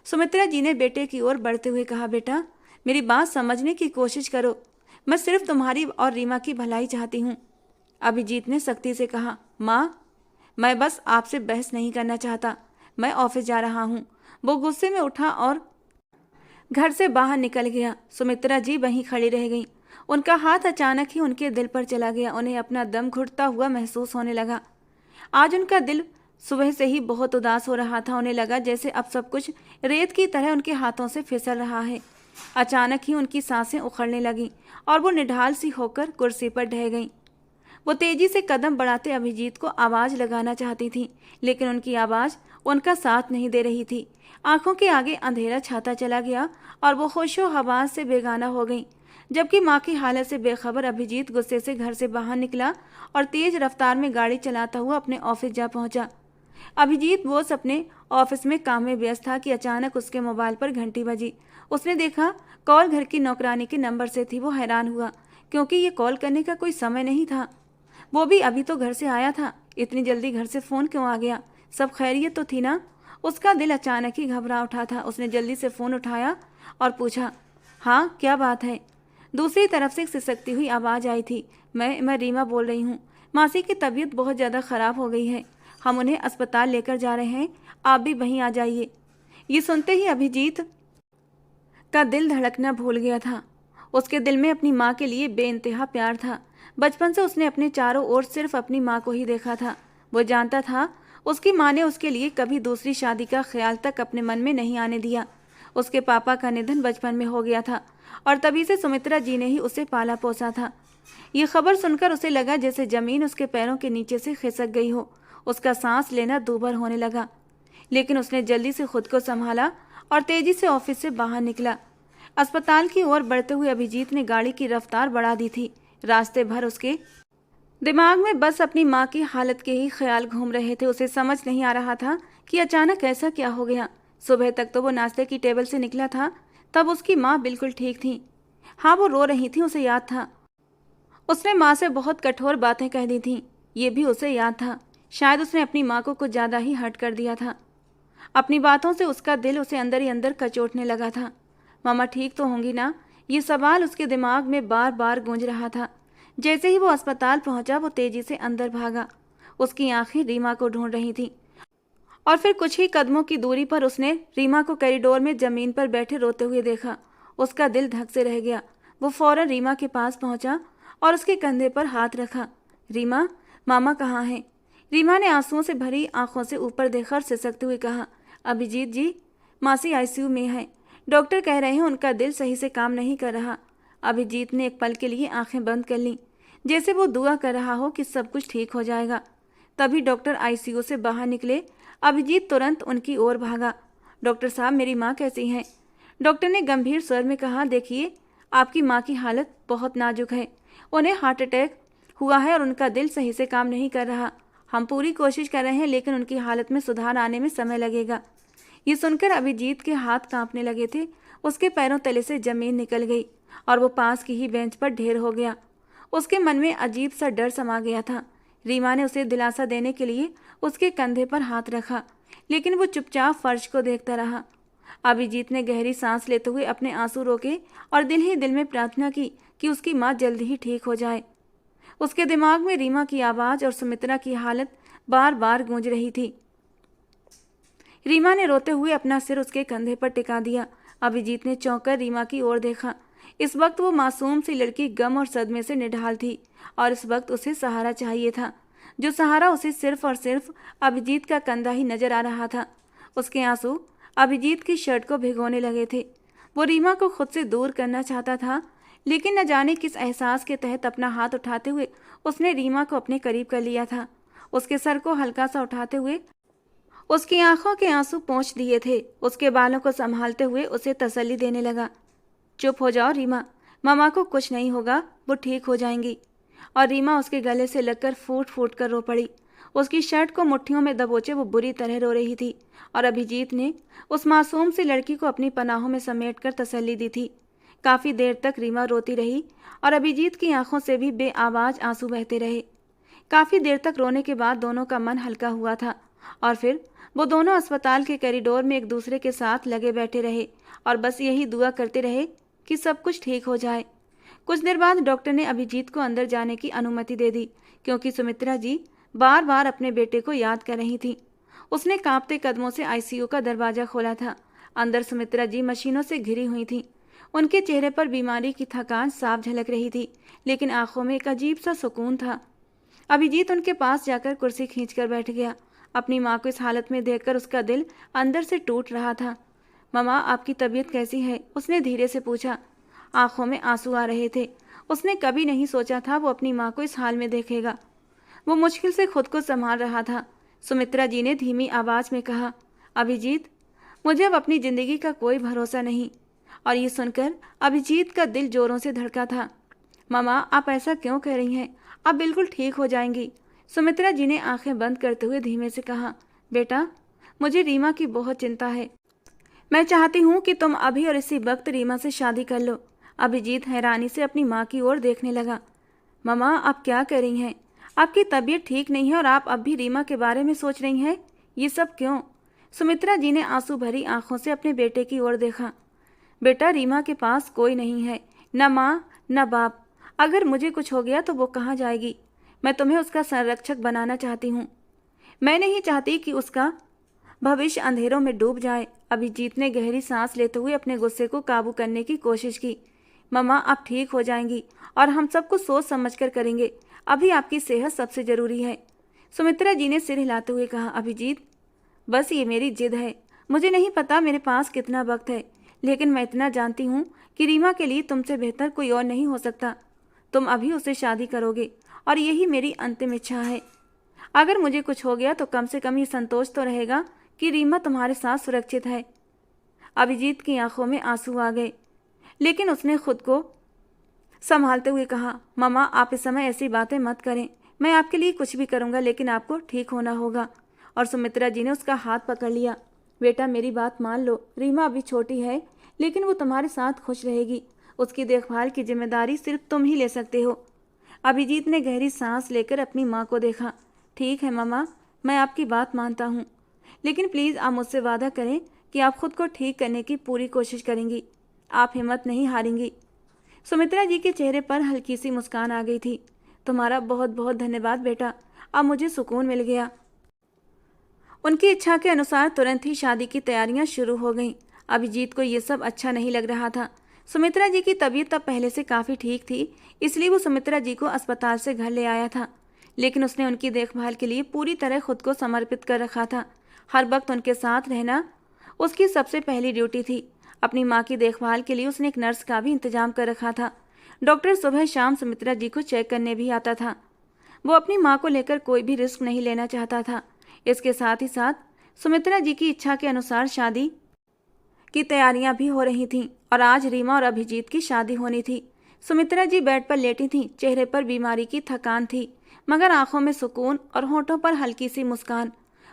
सुमित्रा जी ने बेटे की ओर बढ़ते हुए कहा, बेटा, मेरी बात समझने की कोशिश करो। मैं सिर्फ तुम्हारी और रीमा की भलाई चाहती हूँ। अभिजीत ने सख्ती से कहा, माँ, मैं बस आपसे बहस नहीं करना चाहता। मैं ऑफिस जा रहा हूँ। वो गुस्से में उठा और घर से बाहर निकल गया। सुमित्रा जी वहीं खड़ी रह गईं। उनका हाथ अचानक ही उनके दिल पर चला गया। उन्हें अपना दम घुटता हुआ महसूस होने लगा। आज उनका दिल सुबह से ही बहुत उदास हो रहा था। उन्हें लगा जैसे अब सब कुछ रेत की तरह उनके हाथों से फिसल रहा है। अचानक ही उनकी सांसें उखड़ने लगीं और वो निढाल सी होकर कुर्सी पर ढह गईं। वो तेजी से कदम बढ़ाते अभिजीत को आवाज़ लगाना चाहती थी, लेकिन उनकी आवाज़ उनका साथ नहीं दे रही थी। आंखों के आगे अंधेरा छाता चला गया और वो होशो हवास से बेगाना हो गई। जबकि माँ की हालत से बेखबर अभिजीत गुस्से से घर से बाहर निकला और तेज रफ्तार में गाड़ी चलाता हुआ अपने ऑफिस जा पहुंचा। अभिजीत बोस अपने ऑफिस में काम में व्यस्त था कि अचानक उसके मोबाइल पर घंटी बजी। उसने देखा कॉल घर की नौकरानी के नंबर से थी। वो हैरान हुआ क्योंकि ये कॉल करने का कोई समय नहीं था। वो भी अभी तो घर से आया था। इतनी जल्दी घर से फ़ोन क्यों आ गया? सब खैरियत तो थी ना? उसका दिल अचानक ही घबरा उठा था। उसने जल्दी से फ़ोन उठाया और पूछा, हाँ क्या बात है। दूसरी तरफ से एक सिसकती हुई आवाज़ आई थी, मैं रीमा बोल रही हूँ। मासी की तबीयत बहुत ज़्यादा ख़राब हो गई है, हम उन्हें अस्पताल लेकर जा रहे हैं, आप भी वहीं आ जाइए। ये सुनते ही अभिजीत का दिल धड़कना भूल गया था। उसके दिल में अपनी माँ के लिए बेइंतहा प्यार था। बचपन से उसने अपने चारों ओर सिर्फ अपनी माँ को ही देखा था। वो जानता था उसकी माँ ने उसके लिए कभी दूसरी शादी का ख्याल तक अपने मन में नहीं आने दिया। उसके पापा का निधन बचपन में हो गया था और तभी से सुमित्रा जी ने ही उसे पाला पोसा था। ये खबर सुनकर उसे लगा जैसे जमीन उसके पैरों के नीचे से खिसक गई हो। उसका सांस लेना दूभर होने लगा, लेकिन उसने जल्दी से खुद को संभाला और तेजी से ऑफिस से बाहर निकला। अस्पताल की ओर बढ़ते हुए अभिजीत ने गाड़ी की रफ्तार बढ़ा दी थी। रास्ते भर उसके दिमाग में बस अपनी माँ की हालत के ही ख्याल घूम रहे थे। उसे समझ नहीं आ रहा था कि अचानक ऐसा क्या हो गया। सुबह तक तो वो नाश्ते की टेबल से निकला था, तब उसकी माँ बिल्कुल ठीक थी। हाँ, वो रो रही थी, उसे याद था। उसने माँ से बहुत कठोर बातें कह दी थीं, ये भी उसे याद था। शायद उसने अपनी माँ को कुछ ज़्यादा ही हर्ट कर दिया था। अपनी बातों से उसका दिल उसे अंदर ही अंदर कचोटने लगा था। मामा ठीक तो होंगी ना, ये सवाल उसके दिमाग में बार बार गूंज रहा था। जैसे ही वो अस्पताल पहुंचा, वो तेजी से अंदर भागा। उसकी आंखें रीमा को ढूंढ रही थीं और फिर कुछ ही कदमों की दूरी पर उसने रीमा को कॉरिडोर में जमीन पर बैठे रोते हुए देखा। उसका दिल धक से रह गया। वो फौरन रीमा के पास पहुंचा और उसके कंधे पर हाथ रखा। रीमा, मामा कहाँ हैं? रीमा ने आंसुओं से भरी आंखों से ऊपर देखकर सिसकते हुए कहा, अभिजीत जी, मासी आईसीयू में है। डॉक्टर कह रहे हैं उनका दिल सही से काम नहीं कर रहा। अभिजीत ने एक पल के लिए आंखें बंद कर लीं, जैसे वो दुआ कर रहा हो कि सब कुछ ठीक हो जाएगा। तभी डॉक्टर आईसीयू से बाहर निकले। अभिजीत तुरंत उनकी ओर भागा। डॉक्टर साहब, मेरी माँ कैसी हैं? डॉक्टर ने गंभीर स्वर में कहा, देखिए, आपकी माँ की हालत बहुत नाजुक है। उन्हें हार्ट अटैक हुआ है और उनका दिल सही से काम नहीं कर रहा। हम पूरी कोशिश कर रहे हैं, लेकिन उनकी हालत में सुधार आने में समय लगेगा। ये सुनकर अभिजीत के हाथ कांपने लगे थे। उसके पैरों तले से जमीन निकल गई और वो पास की ही बेंच पर ढेर हो गया। उसके मन में अजीब सा डर समा गया था। रीमा ने उसे दिलासा देने के लिए उसके कंधे पर हाथ रखा, लेकिन वो चुपचाप फर्श को देखता रहा। अभिजीत ने गहरी सांस लेते हुए अपने आंसू रोके और दिल ही दिल में प्रार्थना की कि उसकी माँ जल्दी ही ठीक हो जाए। उसके दिमाग में रीमा की आवाज़ और सुमित्रा की हालत बार बार गूंज रही थी। रीमा ने रोते हुए अपना सिर उसके कंधे पर टिका दिया। अभिजीत ने चौंककर रीमा की ओर देखा। इस वक्त वो मासूम सी लड़की गम और सदमे से निढाल थी और इस वक्त उसे सहारा चाहिए था। जो सहारा उसे सिर्फ और सिर्फ अभिजीत का कंधा ही नजर आ रहा था। उसके आंसू अभिजीत की शर्ट को भिगोने लगे थे। वो रीमा को खुद से दूर करना चाहता था, लेकिन न जाने किस एहसास के तहत अपना हाथ उठाते हुए उसने रीमा को अपने करीब कर लिया था। उसके सर को हल्का सा उठाते हुए उसकी आंखों के आंसू पोंछ दिए थे। उसके बालों को संभालते हुए उसे तसल्ली देने लगा। चुप हो जाओ रीमा, मामा को कुछ नहीं होगा, वो ठीक हो जाएंगी। और रीमा उसके गले से लगकर फूट फूट कर रो पड़ी। उसकी शर्ट को मुट्ठियों में दबोचे वो बुरी तरह रो रही थी और अभिजीत ने उस मासूम सी लड़की को अपनी पनाहों में समेट कर तसल्ली दी थी। काफ़ी देर तक रीमा रोती रही और अभिजीत की आंखों से भी बेआवाज आंसू बहते रहे। काफ़ी देर तक रोने के बाद दोनों का मन हल्का हुआ था और फिर वो दोनों अस्पताल के कॉरिडोर में एक दूसरे के साथ लगे बैठे रहे और बस यही दुआ करते रहे कि सब कुछ ठीक हो जाए। कुछ देर बाद डॉक्टर ने अभिजीत को अंदर जाने की अनुमति दे दी, क्योंकि सुमित्रा जी बार बार अपने बेटे को याद कर रही थी। उसने कांपते कदमों से आईसीयू का दरवाज़ा खोला था। अंदर सुमित्रा जी मशीनों से घिरी हुई थीं। उनके चेहरे पर बीमारी की थकान साफ झलक रही थी, लेकिन आंखों में एक अजीब सा सुकून था। अभिजीत उनके पास जाकर कुर्सी खींचकर बैठ गया। अपनी माँ को इस हालत में देखकर उसका दिल अंदर से टूट रहा था। ममा, आपकी तबीयत कैसी है? उसने धीरे से पूछा। आंखों में आंसू आ रहे थे। उसने कभी नहीं सोचा था वो अपनी माँ को इस हाल में देखेगा। वो मुश्किल से खुद को संभाल रहा था। सुमित्रा जी ने धीमी आवाज़ में कहा, अभिजीत, मुझे अब अपनी ज़िंदगी का कोई भरोसा नहीं। और ये सुनकर अभिजीत का दिल जोरों से धड़का था। ममा, आप ऐसा क्यों कह रही हैं? आप बिल्कुल ठीक हो जाएंगी। सुमित्रा जी ने आंखें बंद करते हुए धीमे से कहा, बेटा, मुझे रीमा की बहुत चिंता है। मैं चाहती हूँ कि तुम अभी और इसी वक्त रीमा से शादी कर लो। अभिजीत हैरानी से अपनी माँ की ओर देखने लगा। ममा, आप क्या कह रही हैं? आपकी तबीयत ठीक नहीं है और आप अब भी रीमा के बारे में सोच रही हैं? ये सब क्यों? सुमित्रा जी ने आंसू भरी आंखों से अपने बेटे की ओर देखा। बेटा, रीमा के पास कोई नहीं है, न माँ न बाप। अगर मुझे कुछ हो गया तो वो कहाँ जाएगी? मैं तुम्हें उसका संरक्षक बनाना चाहती हूँ। मैं नहीं चाहती कि उसका भविष्य अंधेरों में डूब जाए। अभिजीत ने गहरी सांस लेते हुए अपने गुस्से को काबू करने की कोशिश की। मम्मा, आप ठीक हो जाएंगी और हम सब कुछ सोच समझ कर करेंगे। अभी आपकी सेहत सबसे जरूरी है। सुमित्रा जी ने सिर हिलाते हुए कहा। अभिजीत, बस ये मेरी जिद है। मुझे नहीं पता मेरे पास कितना वक्त है, लेकिन मैं इतना जानती हूँ कि रीमा के लिए तुमसे बेहतर कोई और नहीं हो सकता। तुम अभी उससे शादी करोगे और यही मेरी अंतिम इच्छा है। अगर मुझे कुछ हो गया तो कम से कम ये संतोष तो रहेगा कि रीमा तुम्हारे साथ सुरक्षित है। अभिजीत की आंखों में आंसू आ गए, लेकिन उसने खुद को संभालते हुए कहा। मम्मा, आप इस समय ऐसी बातें मत करें। मैं आपके लिए कुछ भी करूंगा, लेकिन आपको ठीक होना होगा। और सुमित्रा जी ने उसका हाथ पकड़ लिया। बेटा, मेरी बात मान लो। रीमा अभी छोटी है, लेकिन वो तुम्हारे साथ खुश रहेगी। उसकी देखभाल की जिम्मेदारी सिर्फ तुम ही ले सकते हो। अभिजीत ने गहरी सांस लेकर अपनी माँ को देखा। ठीक है मम्मा, मैं आपकी बात मानता हूँ, लेकिन प्लीज़ आप मुझसे वादा करें कि आप खुद को ठीक करने की पूरी कोशिश करेंगी। आप हिम्मत नहीं हारेंगी। सुमित्रा जी के चेहरे पर हल्की सी मुस्कान आ गई थी। तुम्हारा बहुत बहुत धन्यवाद बेटा, अब मुझे सुकून मिल गया। उनकी इच्छा के अनुसार तुरंत ही शादी की तैयारियां शुरू हो गईं। अभिजीत को ये सब अच्छा नहीं लग रहा था। सुमित्रा जी की तबीयत अब पहले से काफ़ी ठीक थी, इसलिए वो सुमित्रा जी को अस्पताल से घर ले आया था। लेकिन उसने उनकी देखभाल के लिए पूरी तरह खुद को समर्पित कर रखा था। हर वक्त उनके साथ रहना उसकी सबसे पहली ड्यूटी थी। अपनी माँ की देखभाल के लिए उसने एक नर्स का भी इंतजाम कर रखा था। डॉक्टर सुबह शाम सुमित्रा जी को चेक करने भी आता था। वो अपनी माँ को लेकर कोई भी रिस्क नहीं लेना चाहता था। इसके साथ ही साथ सुमित्रा जी की इच्छा के अनुसार शादी की तैयारियां भी हो रही थीं और आज रीमा और अभिजीत की शादी होनी थी। सुमित्रा जी बेड पर लेटी थीं। चेहरे पर बीमारी की थकान थी, मगर आंखों में सुकून और होठों पर हल्की सी मुस्कान।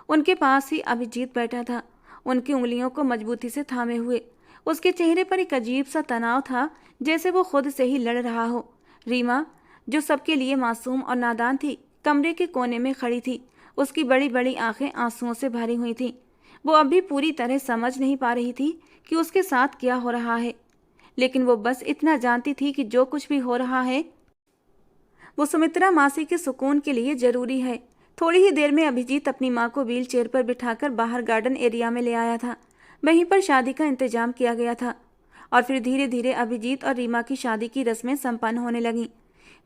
उनके पास ही अभिजीत बैठा था, उनकी उंगलियों को मजबूती से थामे हुए। उसके चेहरे पर एक अजीब सा तनाव था, जैसे वो खुद से ही लड़ रहा हो। रीमा, जो सबके लिए मासूम और नादान थी, कमरे के कोने में खड़ी थी। उसकी बड़ी बड़ी आंखें आंसुओं से भरी हुई थीं। वो अभी पूरी तरह समझ नहीं पा रही थी कि उसके साथ क्या हो रहा है, लेकिन वो बस इतना जानती थी कि जो कुछ भी हो रहा है वो सुमित्रा मासी के सुकून के लिए जरूरी है। थोड़ी ही देर में अभिजीत अपनी माँ को व्हील चेयर पर बिठाकर बाहर गार्डन एरिया में ले आया था। वहीं पर शादी का इंतजाम किया गया था और फिर धीरे धीरे अभिजीत और रीमा की शादी की रस्में संपन्न होने लगीं।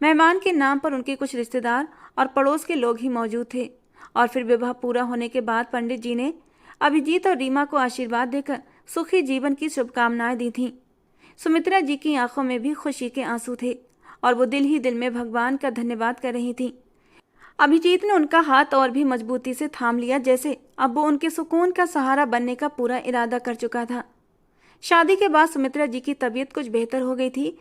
मेहमान के नाम पर उनके कुछ रिश्तेदार और पड़ोस के लोग ही मौजूद थे। और फिर विवाह पूरा होने के बाद पंडित जी ने अभिजीत और रीमा को आशीर्वाद देकर सुखी जीवन की शुभकामनाएं दी थीं। सुमित्रा जी की आंखों में भी खुशी के आंसू थे और वो दिल ही दिल में भगवान का धन्यवाद कर रही थीं। अभिजीत ने उनका हाथ और भी मजबूती से थाम लिया, जैसे अब वो उनके सुकून का सहारा बनने का पूरा इरादा कर चुका था। शादी के बाद सुमित्रा जी की तबीयत कुछ बेहतर हो गई थी,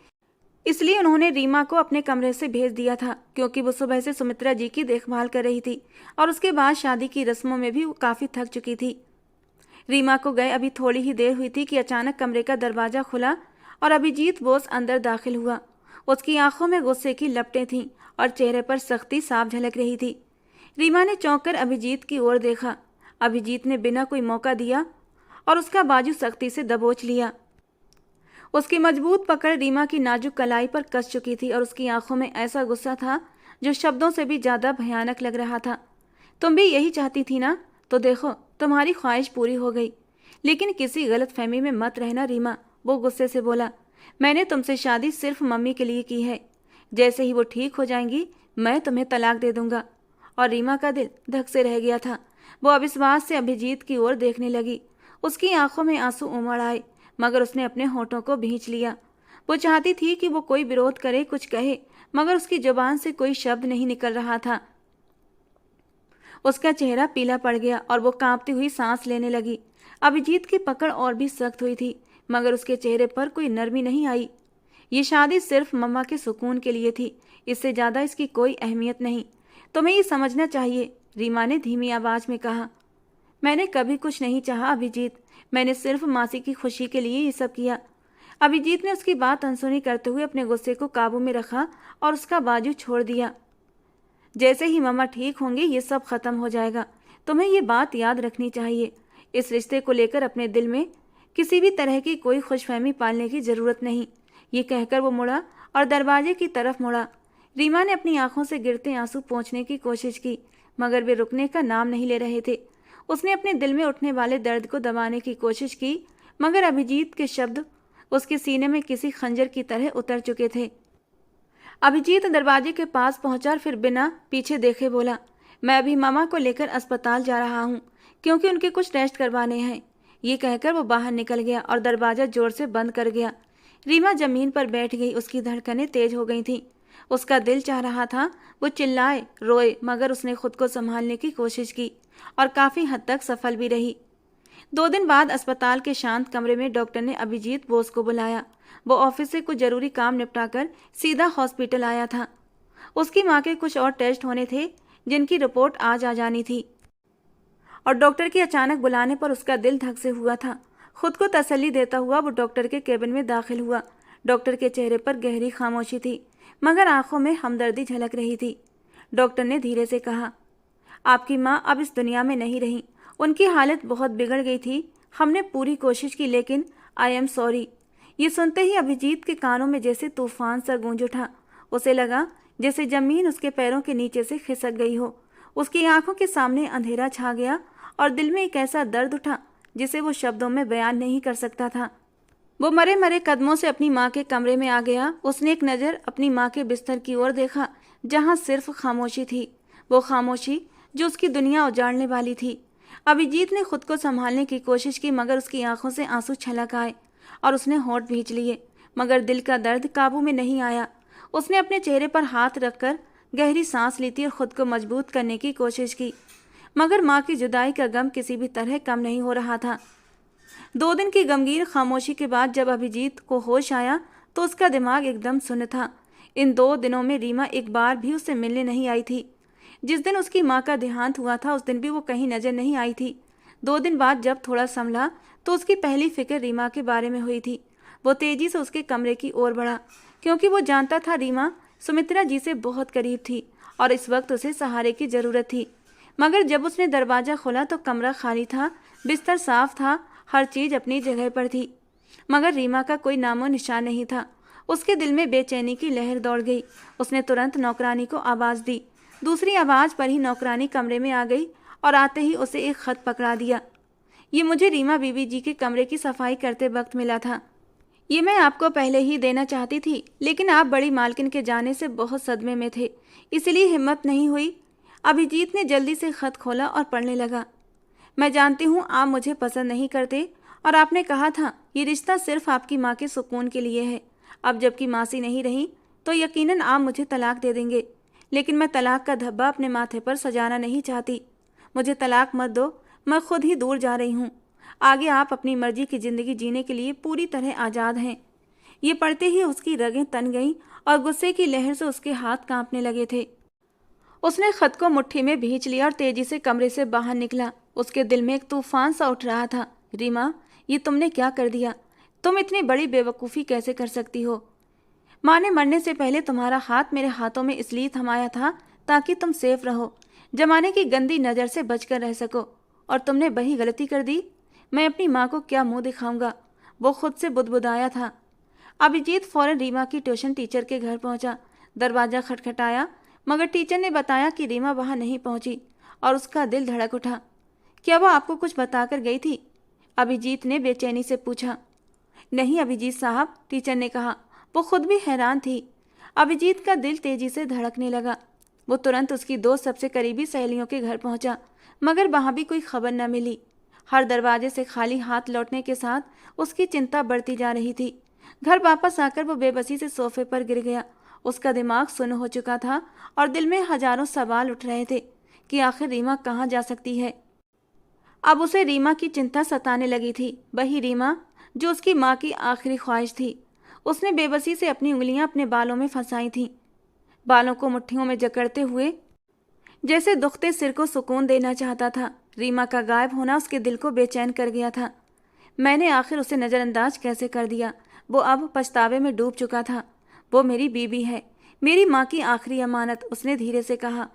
इसलिए उन्होंने रीमा को अपने कमरे से भेज दिया था, क्योंकि वो सुबह से सुमित्रा जी की देखभाल कर रही थी और उसके बाद शादी की रस्मों में भी वो काफ़ी थक चुकी थी। रीमा को गए अभी थोड़ी ही देर हुई थी कि अचानक कमरे का दरवाज़ा खुला और अभिजीत बोस अंदर दाखिल हुआ। उसकी आंखों में गुस्से की लपटें थीं और चेहरे पर सख्ती साफ झलक रही थी। रीमा ने चौंक कर अभिजीत की ओर देखा। अभिजीत ने बिना कोई मौका दिया और उसका बाजू सख्ती से दबोच लिया। उसकी मजबूत पकड़ रीमा की नाजुक कलाई पर कस चुकी थी और उसकी आंखों में ऐसा गुस्सा था जो शब्दों से भी ज़्यादा भयानक लग रहा था। तुम भी यही चाहती थी ना? तो देखो, तुम्हारी ख्वाहिश पूरी हो गई। लेकिन किसी गलतफहमी में मत रहना रीमा, वो गुस्से से बोला। मैंने तुमसे शादी सिर्फ मम्मी के लिए की है। जैसे ही वो ठीक हो जाएंगी मैं तुम्हें तलाक दे दूंगा। और रीमा का दिल धक से रह गया था। वो अविश्वास से अभिजीत की ओर देखने लगी। उसकी आंखों में आंसू उमड़ आए, मगर उसने अपने होठों को भींच लिया। वो चाहती थी कि वो कोई विरोध करे, कुछ कहे, मगर उसकी जुबान से कोई शब्द नहीं निकल रहा था। उसका चेहरा पीला पड़ गया और वो कांपती हुई सांस लेने लगी। अभिजीत की पकड़ और भी सख्त हुई थी, मगर उसके चेहरे पर कोई नरमी नहीं आई। ये शादी सिर्फ मम्मा के सुकून के लिए थी, इससे ज़्यादा इसकी कोई अहमियत नहीं। तुम्हें ये समझना चाहिए, रीमा ने धीमी आवाज़ में कहा। मैंने कभी कुछ नहीं चाहा अभिजीत, मैंने सिर्फ मासी की खुशी के लिए ये सब किया। अभिजीत ने उसकी बात अनसुनी करते हुए अपने गुस्से को काबू में रखा और उसका बाजू छोड़ दिया। जैसे ही मम्मा ठीक होंगे ये सब खत्म हो जाएगा। तुम्हें ये बात याद रखनी चाहिए। इस रिश्ते को लेकर अपने दिल में किसी भी तरह की कोई खुशफहमी पालने की जरूरत नहीं। ये कहकर वो मुड़ा और दरवाजे की तरफ मुड़ा। रीमा ने अपनी आंखों से गिरते आंसू पोंछने की कोशिश की, मगर वे रुकने का नाम नहीं ले रहे थे। उसने अपने दिल में उठने वाले दर्द को दबाने की कोशिश की, मगर अभिजीत के शब्द उसके सीने में किसी खंजर की तरह उतर चुके थे। अभिजीत दरवाजे के पास पहुंचा और फिर बिना पीछे देखे बोला, मैं अभी मामा को लेकर अस्पताल जा रहा हूं, क्योंकि उनके कुछ टेस्ट करवाने हैं। ये कहकर वो बाहर निकल गया और दरवाजा जोर से बंद कर गया। रीमा जमीन पर बैठ गई। उसकी धड़कनें तेज हो गई थीं। उसका दिल चाह रहा था वो चिल्लाए, रोए, मगर उसने खुद को संभालने की कोशिश की और काफी हद तक सफल भी रही। 2 दिन बाद अस्पताल के शांत कमरे में डॉक्टर ने अभिजीत बोस को बुलाया। वो ऑफिस से कुछ जरूरी काम निपटाकर सीधा हॉस्पिटल आया था। उसकी माँ के कुछ और टेस्ट होने थे जिनकी रिपोर्ट आज आ जानी थी, और डॉक्टर के अचानक बुलाने पर उसका दिल धक से हुआ था। खुद को तसल्ली देता हुआ वो डॉक्टर के केबिन में दाखिल हुआ। डॉक्टर के चेहरे पर गहरी खामोशी थी, मगर आंखों में हमदर्दी झलक रही थी। डॉक्टर ने धीरे से कहा, आपकी माँ अब इस दुनिया में नहीं रही। उनकी हालत बहुत बिगड़ गई थी। हमने पूरी कोशिश की, लेकिन आई एम सॉरी। ये सुनते ही अभिजीत के कानों में जैसे तूफान सा गूंज उठा। उसे लगा जैसे जमीन उसके पैरों के नीचे से खिसक गई हो। उसकी आंखों के सामने अंधेरा छा गया और दिल में एक ऐसा दर्द उठा जिसे वो शब्दों में बयान नहीं कर सकता था। वो मरे मरे कदमों से अपनी माँ के कमरे में आ गया। उसने एक नज़र अपनी माँ के बिस्तर की ओर देखा, जहाँ सिर्फ खामोशी थी, वो खामोशी जो उसकी दुनिया उजाड़ने वाली थी। अभिजीत ने खुद को संभालने की कोशिश की, मगर उसकी आंखों से आंसू छलक आए और उसने होंठ भींच लिए, मगर दिल का दर्द काबू में नहीं आया। उसने अपने चेहरे पर हाथ रखकर गहरी सांस ली थी और खुद को मजबूत करने की कोशिश की, मगर माँ की जुदाई का गम किसी भी तरह कम नहीं हो रहा था। 2 दिन की गमगीन खामोशी के बाद जब अभिजीत को होश आया तो उसका दिमाग एकदम सुन्न था। इन 2 दिनों में रीमा एक बार भी उससे मिलने नहीं आई थी। जिस दिन उसकी माँ का देहांत हुआ था उस दिन भी वो कहीं नजर नहीं आई थी। 2 दिन बाद जब थोड़ा संभला तो उसकी पहली फिक्र रीमा के बारे में हुई थी। वो तेजी से उसके कमरे की ओर बढ़ा, क्योंकि वो जानता था रीमा सुमित्रा जी से बहुत करीब थी और इस वक्त उसे सहारे की जरूरत थी। मगर जब उसने दरवाजा खोला तो कमरा खाली था, बिस्तर साफ था, हर चीज अपनी जगह पर थी, मगर रीमा का कोई नामो निशान नहीं था। उसके दिल में बेचैनी की लहर दौड़ गई। उसने तुरंत नौकरानी को आवाज दी। दूसरी आवाज पर ही नौकरानी कमरे में आ गई और आते ही उसे एक खत पकड़ा दिया। ये मुझे रीमा बीबी जी के कमरे की सफाई करते वक्त मिला था। ये मैं आपको पहले ही देना चाहती थी, लेकिन आप बड़ी मालकिन के जाने से बहुत सदमे में थे, इसलिए हिम्मत नहीं हुई। अभिजीत ने जल्दी से खत खोला और पढ़ने लगा। मैं जानती हूँ आप मुझे पसंद नहीं करते और आपने कहा था ये रिश्ता सिर्फ आपकी माँ के सुकून के लिए है। अब जबकि मासी नहीं रही तो यकीनन आप मुझे तलाक दे देंगे, लेकिन मैं तलाक का धब्बा अपने माथे पर सजाना नहीं चाहती। मुझे तलाक मत दो, मैं खुद ही दूर जा रही हूँ। आगे आप अपनी मर्जी की ज़िंदगी जीने के लिए पूरी तरह आज़ाद हैं। ये पढ़ते ही उसकी रगें तन गईं और गुस्से की लहर से उसके हाथ कांपने लगे थे। उसने खत को मुट्ठी में भींच लिया और तेजी से कमरे से बाहर निकला। उसके दिल में एक तूफान सा उठ रहा था। रीमा, ये तुमने क्या कर दिया? तुम इतनी बड़ी बेवकूफ़ी कैसे कर सकती हो? माँ ने मरने से पहले तुम्हारा हाथ मेरे हाथों में इसलिए थमाया था ताकि तुम सेफ रहो, जमाने की गंदी नज़र से बचकर रह सको, और तुमने वही गलती कर दी। मैं अपनी माँ को क्या मुंह दिखाऊंगा? वो खुद से बुदबुदाया था। अभिजीत फौरन रीमा की ट्यूशन टीचर के घर पहुंचा। दरवाज़ा खटखटाया, मगर टीचर ने बताया कि रीमा वहां नहीं पहुंची और उसका दिल धड़क उठा। क्या वो आपको कुछ बताकर गई थी? अभिजीत ने बेचैनी से पूछा। नहीं अभिजीत साहब, टीचर ने कहा। वो खुद भी हैरान थी। अभिजीत का दिल तेजी से धड़कने लगा। वो तुरंत उसकी 2 सबसे करीबी सहेलियों के घर पहुंचा, मगर वहां भी कोई खबर न मिली। हर दरवाजे से खाली हाथ लौटने के साथ उसकी चिंता बढ़ती जा रही थी। घर वापस आकर वो बेबसी से सोफे पर गिर गया। उसका दिमाग सुन्न हो चुका था और दिल में हजारों सवाल उठ रहे थे कि आखिर रीमा कहाँ जा सकती है। अब उसे रीमा की चिंता सताने लगी थी, वही रीमा जो उसकी माँ की आखिरी ख्वाहिश थी। उसने बेबसी से अपनी उंगलियां अपने बालों में फंसाई थीं, बालों को मुट्ठियों में जकड़ते हुए जैसे दुखते सिर को सुकून देना चाहता था। रीमा का गायब होना उसके दिल को बेचैन कर गया था। मैंने आखिर उसे नज़रअंदाज कैसे कर दिया? वो अब पछतावे में डूब चुका था। वो मेरी बीबी है, मेरी माँ की आखिरी अमानत, उसने धीरे से कहा।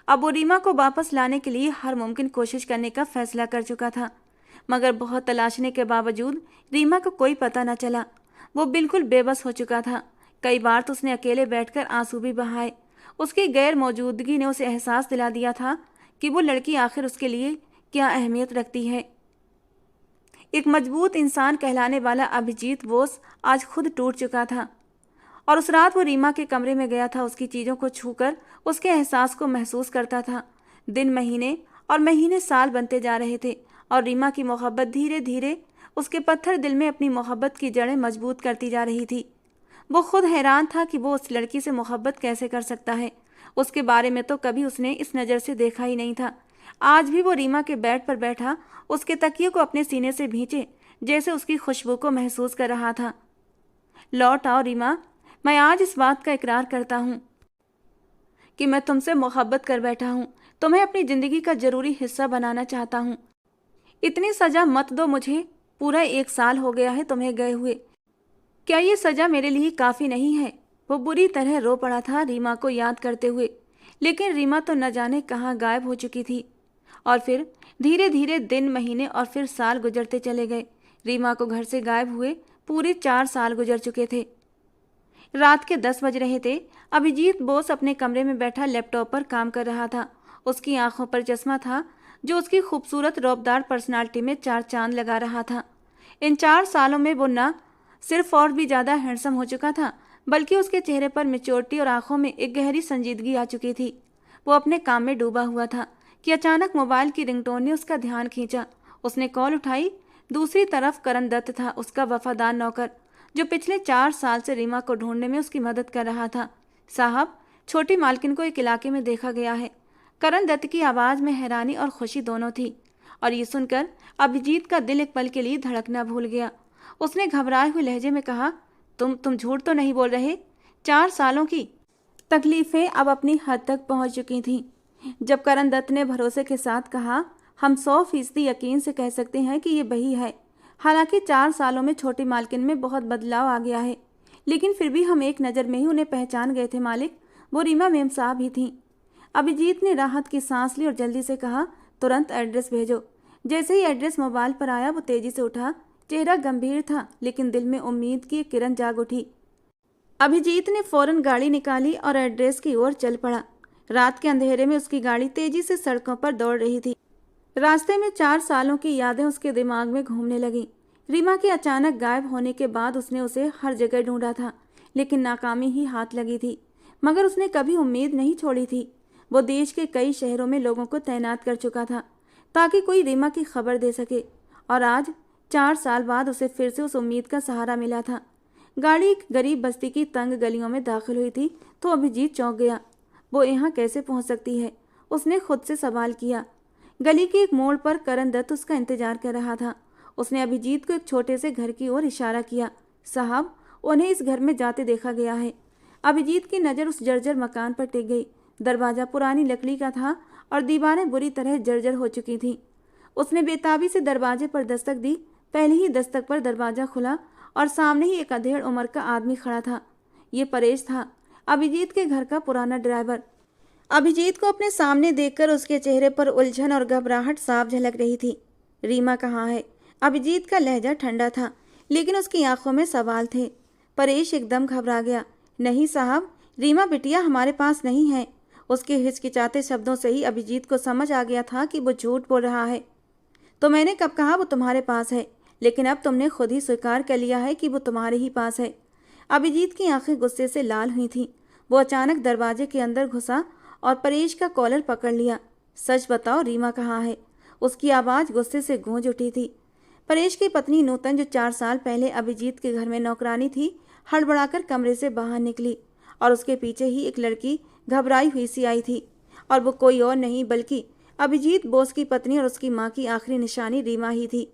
अब वो रीमा को वापस लाने के लिए हर मुमकिन कोशिश करने का फैसला कर चुका था। मगर बहुत तलाशने के बावजूद रीमा को कोई पता न चला। वो बिल्कुल बेबस हो चुका था। कई बार तो उसने अकेले बैठकर आंसू भी बहाए। उसकी गैर मौजूदगी ने उसे एहसास दिला दिया था कि वो लड़की आखिर उसके लिए क्या अहमियत रखती है। एक मजबूत इंसान कहलाने वाला अभिजीत बोस आज खुद टूट चुका था और उस रात वो रीमा के कमरे में गया था। उसकी चीज़ों को छूकर उसके एहसास को महसूस करता था। दिन महीने और महीने साल बनते जा रहे थे और रीमा की मोहब्बत धीरे धीरे उसके पत्थर दिल में अपनी मोहब्बत की जड़ें मजबूत करती जा रही थी। वो खुद हैरान था कि वो उस लड़की से मोहब्बत कैसे कर सकता है। उसके बारे में तो कभी उसने इस नज़र से देखा ही नहीं था। आज भी वो रीमा के बेड पर बैठा उसके तकिए को अपने सीने से भींचे, जैसे उसकी खुशबू को महसूस कर रहा था। लौट आओ रीमा, मैं आज इस बात का इकरार करता हूँ कि मैं तुमसे मोहब्बत कर बैठा हूँ। तुम्हें अपनी ज़िंदगी का ज़रूरी हिस्सा बनाना चाहता हूँ। इतनी सज़ा मत दो मुझे। पूरा 1 साल हो गया है तुम्हें गए हुए। क्या ये सज़ा मेरे लिए काफ़ी नहीं है? वो बुरी तरह रो पड़ा था रीमा को याद करते हुए। लेकिन रीमा तो न जाने कहाँ गायब हो चुकी थी। और फिर धीरे धीरे दिन, महीने और फिर साल गुजरते चले गए। रीमा को घर से गायब हुए पूरे 4 साल गुजर चुके थे। रात के 10 बज रहे थे। अभिजीत बोस अपने कमरे में बैठा लैपटॉप पर काम कर रहा था। उसकी आंखों पर चश्मा था जो उसकी खूबसूरत रौबदार पर्सनालिटी में 4 चांद लगा रहा था। इन 4 सालों में वो न सिर्फ और भी ज़्यादा हैंडसम हो चुका था, बल्कि उसके चेहरे पर मैच्योरिटी और आंखों में एक गहरी संजीदगी आ चुकी थी। वो अपने काम में डूबा हुआ था कि अचानक मोबाइल की रिंगटोन ने उसका ध्यान खींचा। उसने कॉल उठाई। दूसरी तरफ करण दत्त था, उसका वफादार नौकर, जो पिछले 4 साल से रीमा को ढूंढने में उसकी मदद कर रहा था। साहब, छोटी मालकिन को एक इलाके में देखा गया है। करण दत्त की आवाज़ में हैरानी और खुशी दोनों थी, और ये सुनकर अभिजीत का दिल एक पल के लिए धड़कना भूल गया। उसने घबराए हुए लहजे में कहा, तुम झूठ तो नहीं बोल रहे? 4 सालों की तकलीफ़ें अब अपनी हद तक पहुंच चुकी थीं। जब करण दत्त ने भरोसे के साथ कहा, हम 100% यकीन से कह सकते हैं कि ये वही है। हालांकि 4 सालों में छोटी मालकिन में बहुत बदलाव आ गया है, लेकिन फिर भी हम एक नज़र में ही उन्हें पहचान गए थे मालिक। वो रीमा मेम साहब ही थीं। अभिजीत ने राहत की सांस ली और जल्दी से कहा, तुरंत एड्रेस भेजो। जैसे ही एड्रेस मोबाइल पर आया वो तेजी से उठा। चेहरा गंभीर था, लेकिन दिल में उम्मीद की एक किरण जाग उठी। अभिजीत ने फौरन गाड़ी निकाली और एड्रेस की ओर चल पड़ा। रात के अंधेरे में उसकी गाड़ी तेजी से सड़कों पर दौड़ रही थी। रास्ते में 4 सालों की यादें उसके दिमाग में घूमने लगीं। रीमा के अचानक गायब होने के बाद उसने उसे हर जगह ढूंढा था, लेकिन नाकामी ही हाथ लगी थी। मगर उसने कभी उम्मीद नहीं छोड़ी थी। वो देश के कई शहरों में लोगों को तैनात कर चुका था ताकि कोई रीमा की खबर दे सके, और आज 4 साल बाद उसे फिर से उस उम्मीद का सहारा मिला था। गाड़ी एक गरीब बस्ती की तंग गलियों में दाखिल हुई थी तो अभिजीत चौंक गया। वो यहाँ कैसे पहुँच सकती है? उसने खुद से सवाल किया। गली के एक मोड़ पर करण दत्त उसका इंतजार कर रहा था। उसने अभिजीत को एक छोटे से घर की ओर इशारा किया। साहब, उन्हें इस घर में जाते देखा गया है। अभिजीत की नज़र उस जर्जर मकान पर टिक गई। दरवाज़ा पुरानी लकड़ी का था और दीवारें बुरी तरह जर्जर हो चुकी थीं। उसने बेताबी से दरवाजे पर दस्तक दी। पहली ही दस्तक पर दरवाज़ा खुला और सामने ही एक अधेड़ उम्र का आदमी खड़ा था। ये परेश था, अभिजीत के घर का पुराना ड्राइवर। अभिजीत को अपने सामने देखकर उसके चेहरे पर उलझन और घबराहट साफ झलक रही थी। रीमा कहाँ है? अभिजीत का लहजा ठंडा था, लेकिन उसकी आंखों में सवाल थे। परेश एकदम घबरा गया। नहीं साहब, रीमा बिटिया हमारे पास नहीं है। उसके हिचकिचाते शब्दों से ही अभिजीत को समझ आ गया था कि वो झूठ बोल रहा है। तो मैंने कब कहा वो तुम्हारे पास है? लेकिन अब तुमने खुद ही स्वीकार कर लिया है कि वो तुम्हारे ही पास है। अभिजीत की आंखें गुस्से से लाल हुई थीं। वो अचानक दरवाजे के अंदर घुसा और परेश का कॉलर पकड़ लिया। सच बताओ, रीमा कहाँ है? उसकी आवाज़ गुस्से से गूंज उठी थी। परेश की पत्नी नूतन, जो 4 साल पहले अभिजीत के घर में नौकरानी थी, हड़बड़ाकर कमरे से बाहर निकली और उसके पीछे ही एक लड़की घबराई हुई सी आई थी। और वो कोई और नहीं बल्कि अभिजीत बोस की पत्नी और उसकी माँ की आखिरी निशानी रीमा ही थी।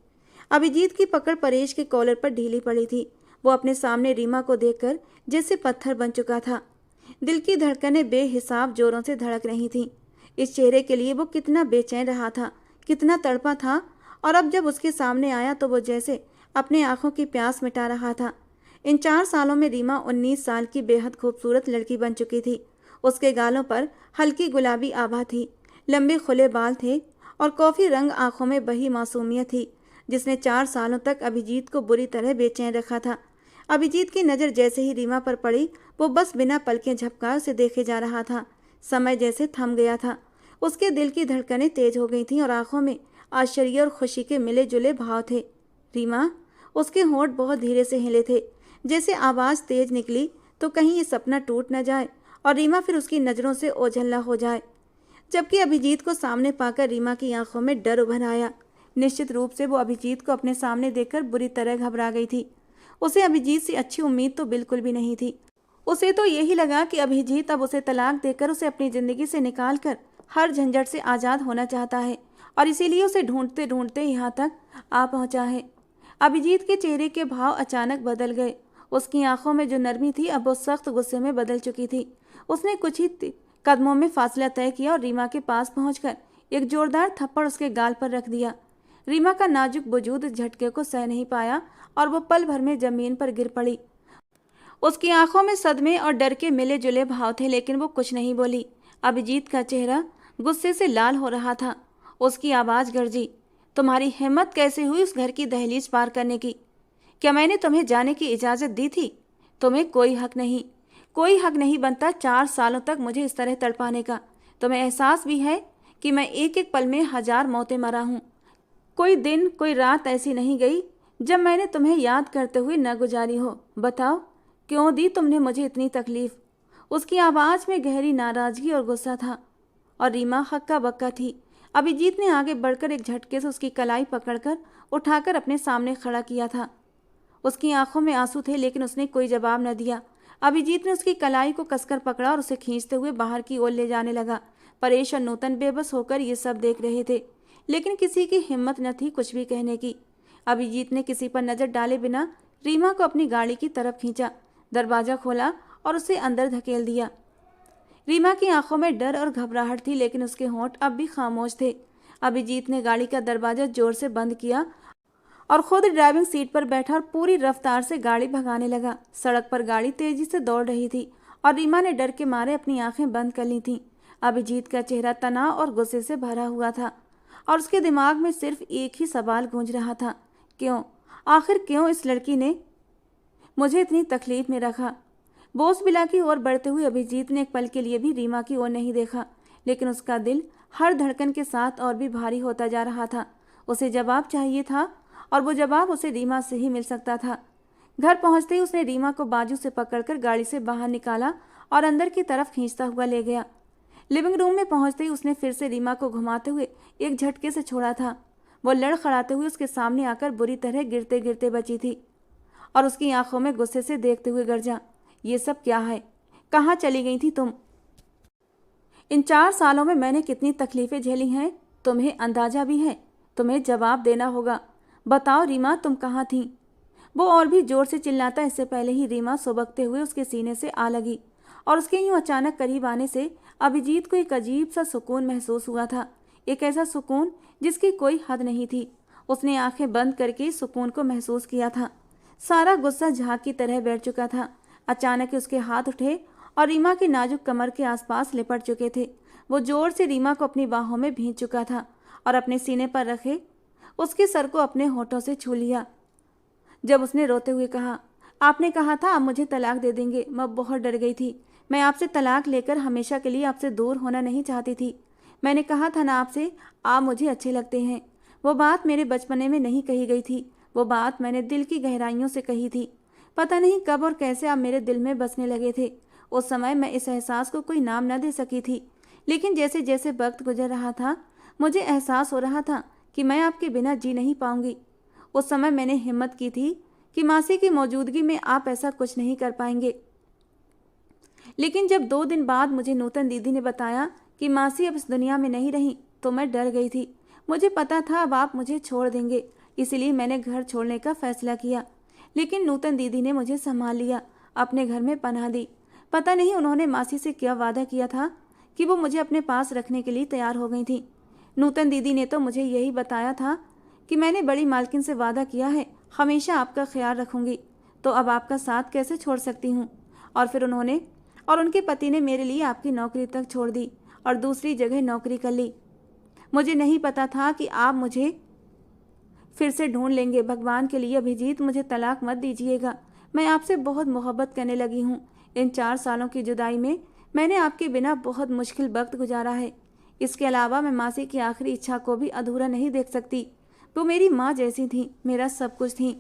अभिजीत की पकड़ परेश के कॉलर पर ढीली पड़ी थी। वो अपने सामने रीमा को देखकर जैसे पत्थर बन चुका था। दिल की धड़कनें बेहिसाब जोरों से धड़क रही थीं। इस चेहरे के लिए वो कितना बेचैन रहा था, कितना तड़पा था, और अब जब उसके सामने आया तो वो जैसे अपने आंखों की प्यास मिटा रहा था। इन 4 सालों में रीमा 19 साल की बेहद खूबसूरत लड़की बन चुकी थी। उसके गालों पर हल्की गुलाबी आभा थी, लंबे खुले बाल थे और कॉफ़ी रंग आंखों में बही मासूमियत थी जिसने 4 सालों तक अभिजीत को बुरी तरह बेचैन रखा था। अभिजीत की नज़र जैसे ही रीमा पर पड़ी, वो बस बिना पलकें झपकाए उसे देखे जा रहा था। समय जैसे थम गया था। उसके दिल की धड़कनें तेज हो गई थीं और आंखों में आश्चर्य और खुशी के मिले जुले भाव थे। रीमा, उसके होंठ बहुत धीरे से हिले थे, जैसे आवाज़ तेज निकली तो कहीं ये सपना टूट न जाए और रीमा फिर उसकी नज़रों से ओझल हो जाए। जबकि अभिजीत को सामने पाकर रीमा की आंखों में डर उभर आया। निश्चित रूप से वो अभिजीत को अपने सामने देखकर बुरी तरह घबरा गई थी। उसे अभिजीत से अच्छी उम्मीद तो बिल्कुल भी नहीं थी। उसे तो यही लगा कि अभिजीत अब उसे तलाक देकर उसे अपनी ज़िंदगी से निकाल कर हर झंझट से आज़ाद होना चाहता है और इसीलिए उसे ढूंढते ढूंढते यहाँ तक आ पहुँचा है। अभिजीत के चेहरे के भाव अचानक बदल गए। उसकी आंखों में जो नरमी थी अब वो सख्त गुस्से में बदल चुकी थी। उसने कुछ ही कदमों में फासला तय किया और रीमा के पास पहुंचकर एक जोरदार थप्पड़ उसके गाल पर रख दिया। रीमा का नाजुक वजूद इस झटके को सह नहीं पाया और वो पल भर में जमीन पर गिर पड़ी। उसकी आंखों में सदमे और डर के मिले जुले भाव थे, लेकिन वो कुछ नहीं बोली। अभिजीत का चेहरा गुस्से से लाल हो रहा था। उसकी आवाज़ गरजी, तुम्हारी हिम्मत कैसे हुई उस घर की दहलीज पार करने की? क्या मैंने तुम्हें जाने की इजाज़त दी थी? तुम्हें कोई हक नहीं बनता 4 सालों तक मुझे इस तरह तड़पाने का। तुम्हें एहसास भी है कि मैं एक एक पल में 1000 मौतें मरा हूँ। कोई दिन कोई रात ऐसी नहीं गई जब मैंने तुम्हें याद करते हुए न गुजारी हो। बताओ, क्यों दी तुमने मुझे इतनी तकलीफ? उसकी आवाज़ में गहरी नाराज़गी और गुस्सा था और रीमा हक्का बक्का थी। अभिजीत ने आगे बढ़कर एक झटके से उसकी कलाई पकड़कर उठाकर अपने सामने खड़ा किया था। उसकी आंखों में आंसू थे, लेकिन उसने कोई जवाब न दिया। अभिजीत ने उसकी कलाई को कसकर पकड़ा और उसे खींचते हुए बाहर की ओर ले जाने लगा। परेश और नूतन बेबस होकर ये सब देख रहे थे, लेकिन किसी की हिम्मत न थी कुछ भी कहने की। अभिजीत ने किसी पर नजर डाले बिना रीमा को अपनी गाड़ी की तरफ खींचा, दरवाजा खोला और उसे अंदर धकेल दिया। रीमा की आंखों में डर और घबराहट थी, लेकिन उसके होंठ अब भी खामोश थे। अभिजीत ने गाड़ी का दरवाजा जोर से बंद किया और खुद ड्राइविंग सीट पर बैठा और पूरी रफ्तार से गाड़ी भगाने लगा। सड़क पर गाड़ी तेजी से दौड़ रही थी और रीमा ने डर के मारे अपनी आंखें बंद कर ली थीं। अभिजीत का चेहरा तनाव और गुस्से से भरा हुआ था और उसके दिमाग में सिर्फ एक ही सवाल गूंज रहा था, क्यों? आखिर क्यों इस लड़की ने मुझे इतनी तकलीफ में रखा? बोसबिला की ओर बढ़ते हुए अभिजीत ने एक पल के लिए भी रीमा की ओर नहीं देखा, लेकिन उसका दिल हर धड़कन के साथ और भी भारी होता जा रहा था। उसे जवाब चाहिए था और वो जवाब उसे रीमा से ही मिल सकता था। घर पहुंचते ही उसने रीमा को बाजू से पकड़कर गाड़ी से बाहर निकाला और अंदर की तरफ खींचता हुआ ले गया। लिविंग रूम में पहुंचते ही उसने फिर से रीमा को घुमाते हुए एक झटके से छोड़ा था। वो लड़खड़ाते हुए उसके सामने आकर बुरी तरह गिरते गिरते बची थी और उसकी आंखों में गुस्से से देखते हुए गरजा, ये सब क्या है? कहाँ चली गई थी तुम? इन 4 सालों में मैंने कितनी तकलीफें झेली हैं, तुम्हें अंदाजा भी है? तुम्हें जवाब देना होगा। बताओ रीमा, तुम कहाँ थी? वो और भी जोर से चिल्लाता, इससे पहले ही रीमा सुबकते हुए उसके सीने से आ लगी और उसके यूं अचानक करीब आने से अभिजीत को एक अजीब सा सुकून महसूस हुआ था। एक ऐसा सुकून जिसकी कोई हद नहीं थी। उसने आंखें बंद करके इस सुकून को महसूस किया था। सारा गुस्सा झाग की तरह बैठ चुका था। अचानक उसके हाथ उठे और रीमा की नाजुक कमर के आसपास लिपट चुके थे। वो जोर से रीमा को अपनी बाहों में भींच चुका था और अपने सीने पर रखे उसके सर को अपने होठों से छू लिया। जब उसने रोते हुए कहा, आपने कहा था आप मुझे तलाक दे देंगे, मैं बहुत डर गई थी। मैं आपसे तलाक लेकर हमेशा के लिए आपसे दूर होना नहीं चाहती थी। मैंने कहा था ना आपसे, आप मुझे अच्छे लगते हैं। वो बात मेरे बचपने में नहीं कही गई थी, वो बात मैंने दिल की गहराइयों से कही थी। पता नहीं कब और कैसे आप मेरे दिल में बसने लगे थे। उस समय मैं इस एहसास को कोई नाम न दे सकी थी, लेकिन जैसे जैसे वक्त गुजर रहा था मुझे एहसास हो रहा था कि मैं आपके बिना जी नहीं पाऊंगी। उस समय मैंने हिम्मत की थी कि मासी की मौजूदगी में आप ऐसा कुछ नहीं कर पाएंगे, लेकिन जब 2 दिन बाद मुझे नूतन दीदी ने बताया कि मासी अब इस दुनिया में नहीं रही तो मैं डर गई थी। मुझे पता था अब आप मुझे छोड़ देंगे, इसलिए मैंने घर छोड़ने का फैसला किया। लेकिन नूतन दीदी ने मुझे संभाल लिया, अपने घर में पनाह दी। पता नहीं उन्होंने मासी से क्या वादा किया था कि वो मुझे अपने पास रखने के लिए तैयार हो गई थी। नूतन दीदी ने तो मुझे यही बताया था कि मैंने बड़ी मालकिन से वादा किया है हमेशा आपका ख्याल रखूंगी, तो अब आपका साथ कैसे छोड़ सकती हूँ? और फिर उन्होंने और उनके पति ने मेरे लिए आपकी नौकरी तक छोड़ दी और दूसरी जगह नौकरी कर ली। मुझे नहीं पता था कि आप मुझे फिर से ढूंढ लेंगे। भगवान के लिए अभिजीत, मुझे तलाक मत दीजिएगा। मैं आपसे बहुत मोहब्बत करने लगी हूँ। इन 4 सालों की जुदाई में मैंने आपके बिना बहुत मुश्किल वक्त गुजारा है। इसके अलावा मैं मासी की आखिरी इच्छा को भी अधूरा नहीं देख सकती। वो मेरी माँ जैसी थी, मेरा सब कुछ थी।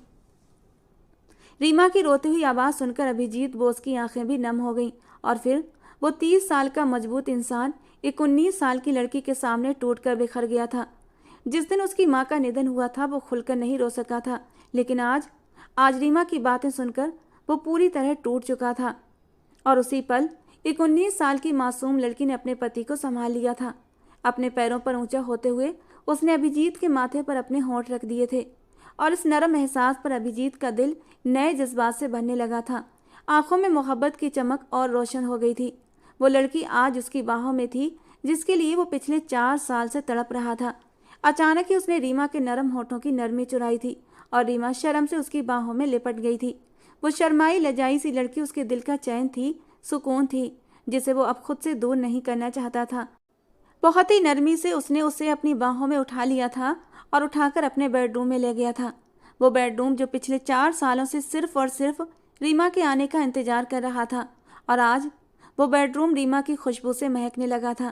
रीमा की रोती हुई आवाज़ सुनकर अभिजीत बोस की आंखें भी नम हो गईं और फिर वो 30 साल का मजबूत इंसान एक 19 साल की लड़की के सामने टूटकर बिखर गया था। जिस दिन उसकी माँ का निधन हुआ था वो खुलकर नहीं रो सका था, लेकिन आज रीमा की बातें सुनकर वो पूरी तरह टूट चुका था। और उसी पल एक 19 साल की मासूम लड़की ने अपने पति को संभाल लिया था। अपने पैरों पर ऊंचा होते हुए उसने अभिजीत के माथे पर अपने होंठ रख दिए थे और इस नरम एहसास पर अभिजीत का दिल नए जज्बात से भरने लगा था। आंखों में मोहब्बत की चमक और रोशन हो गई थी। वो लड़की आज उसकी बाहों में थी जिसके लिए वो पिछले 4 साल से तड़प रहा था। अचानक ही उसने रीमा के नरम होठों की नरमी चुराई थी और रीमा शर्म से उसकी बाहों में लिपट गई थी। वो शर्माई लजाई सी लड़की उसके दिल का चैन थी, सुकून थी, जिसे वो अब खुद से दूर नहीं करना चाहता था। बहुत ही नरमी से उसने उसे अपनी बाहों में उठा लिया था और उठाकर अपने बेडरूम में ले गया था। वो बेडरूम जो पिछले 4 सालों से सिर्फ और सिर्फ रीमा के आने का इंतजार कर रहा था, और आज वो बेडरूम रीमा की खुशबू से महकने लगा था।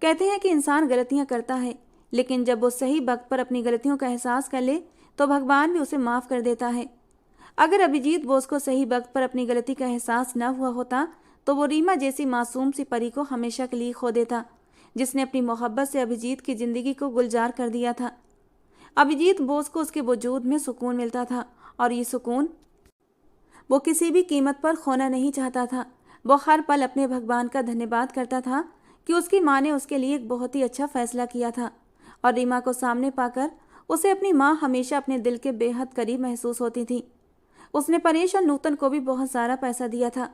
कहते हैं कि इंसान गलतियां करता है, लेकिन जब वो सही वक्त पर अपनी गलतियों का एहसास कर ले तो भगवान भी उसे माफ़ कर देता है। अगर अभिजीत बोस को सही वक्त पर अपनी गलती का एहसास न हुआ होता तो वो रीमा जैसी मासूम सी परी को हमेशा के लिए खो देता, जिसने अपनी मोहब्बत से अभिजीत की ज़िंदगी को गुलजार कर दिया था। अभिजीत बोस को उसके वजूद में सुकून मिलता था और ये सुकून वो किसी भी कीमत पर खोना नहीं चाहता था। वो हर पल अपने भगवान का धन्यवाद करता था कि उसकी माँ ने उसके लिए एक बहुत ही अच्छा फैसला किया था। और रीमा को सामने पाकर उसे अपनी माँ हमेशा अपने दिल के बेहद करीब महसूस होती थी। उसने परेश और नूतन को भी बहुत सारा पैसा दिया था।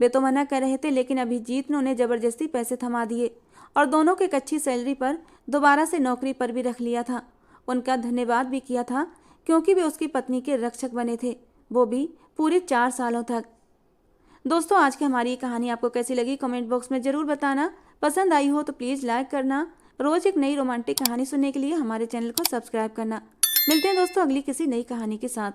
वे तो मना कर रहे थे, लेकिन अभिजीत ने उन्हें ज़बरदस्ती पैसे थमा दिए और दोनों के कच्ची सैलरी पर दोबारा से नौकरी पर भी रख लिया था। उनका धन्यवाद भी किया था क्योंकि वे उसकी पत्नी के रक्षक बने थे, वो भी पूरे 4 सालों तक। दोस्तों, आज की हमारी ये कहानी आपको कैसी लगी कमेंट बॉक्स में ज़रूर बताना। पसंद आई हो तो प्लीज़ लाइक करना। रोज़ एक नई रोमांटिक कहानी सुनने के लिए हमारे चैनल को सब्सक्राइब करना। मिलते हैं दोस्तों अगली किसी नई कहानी के साथ।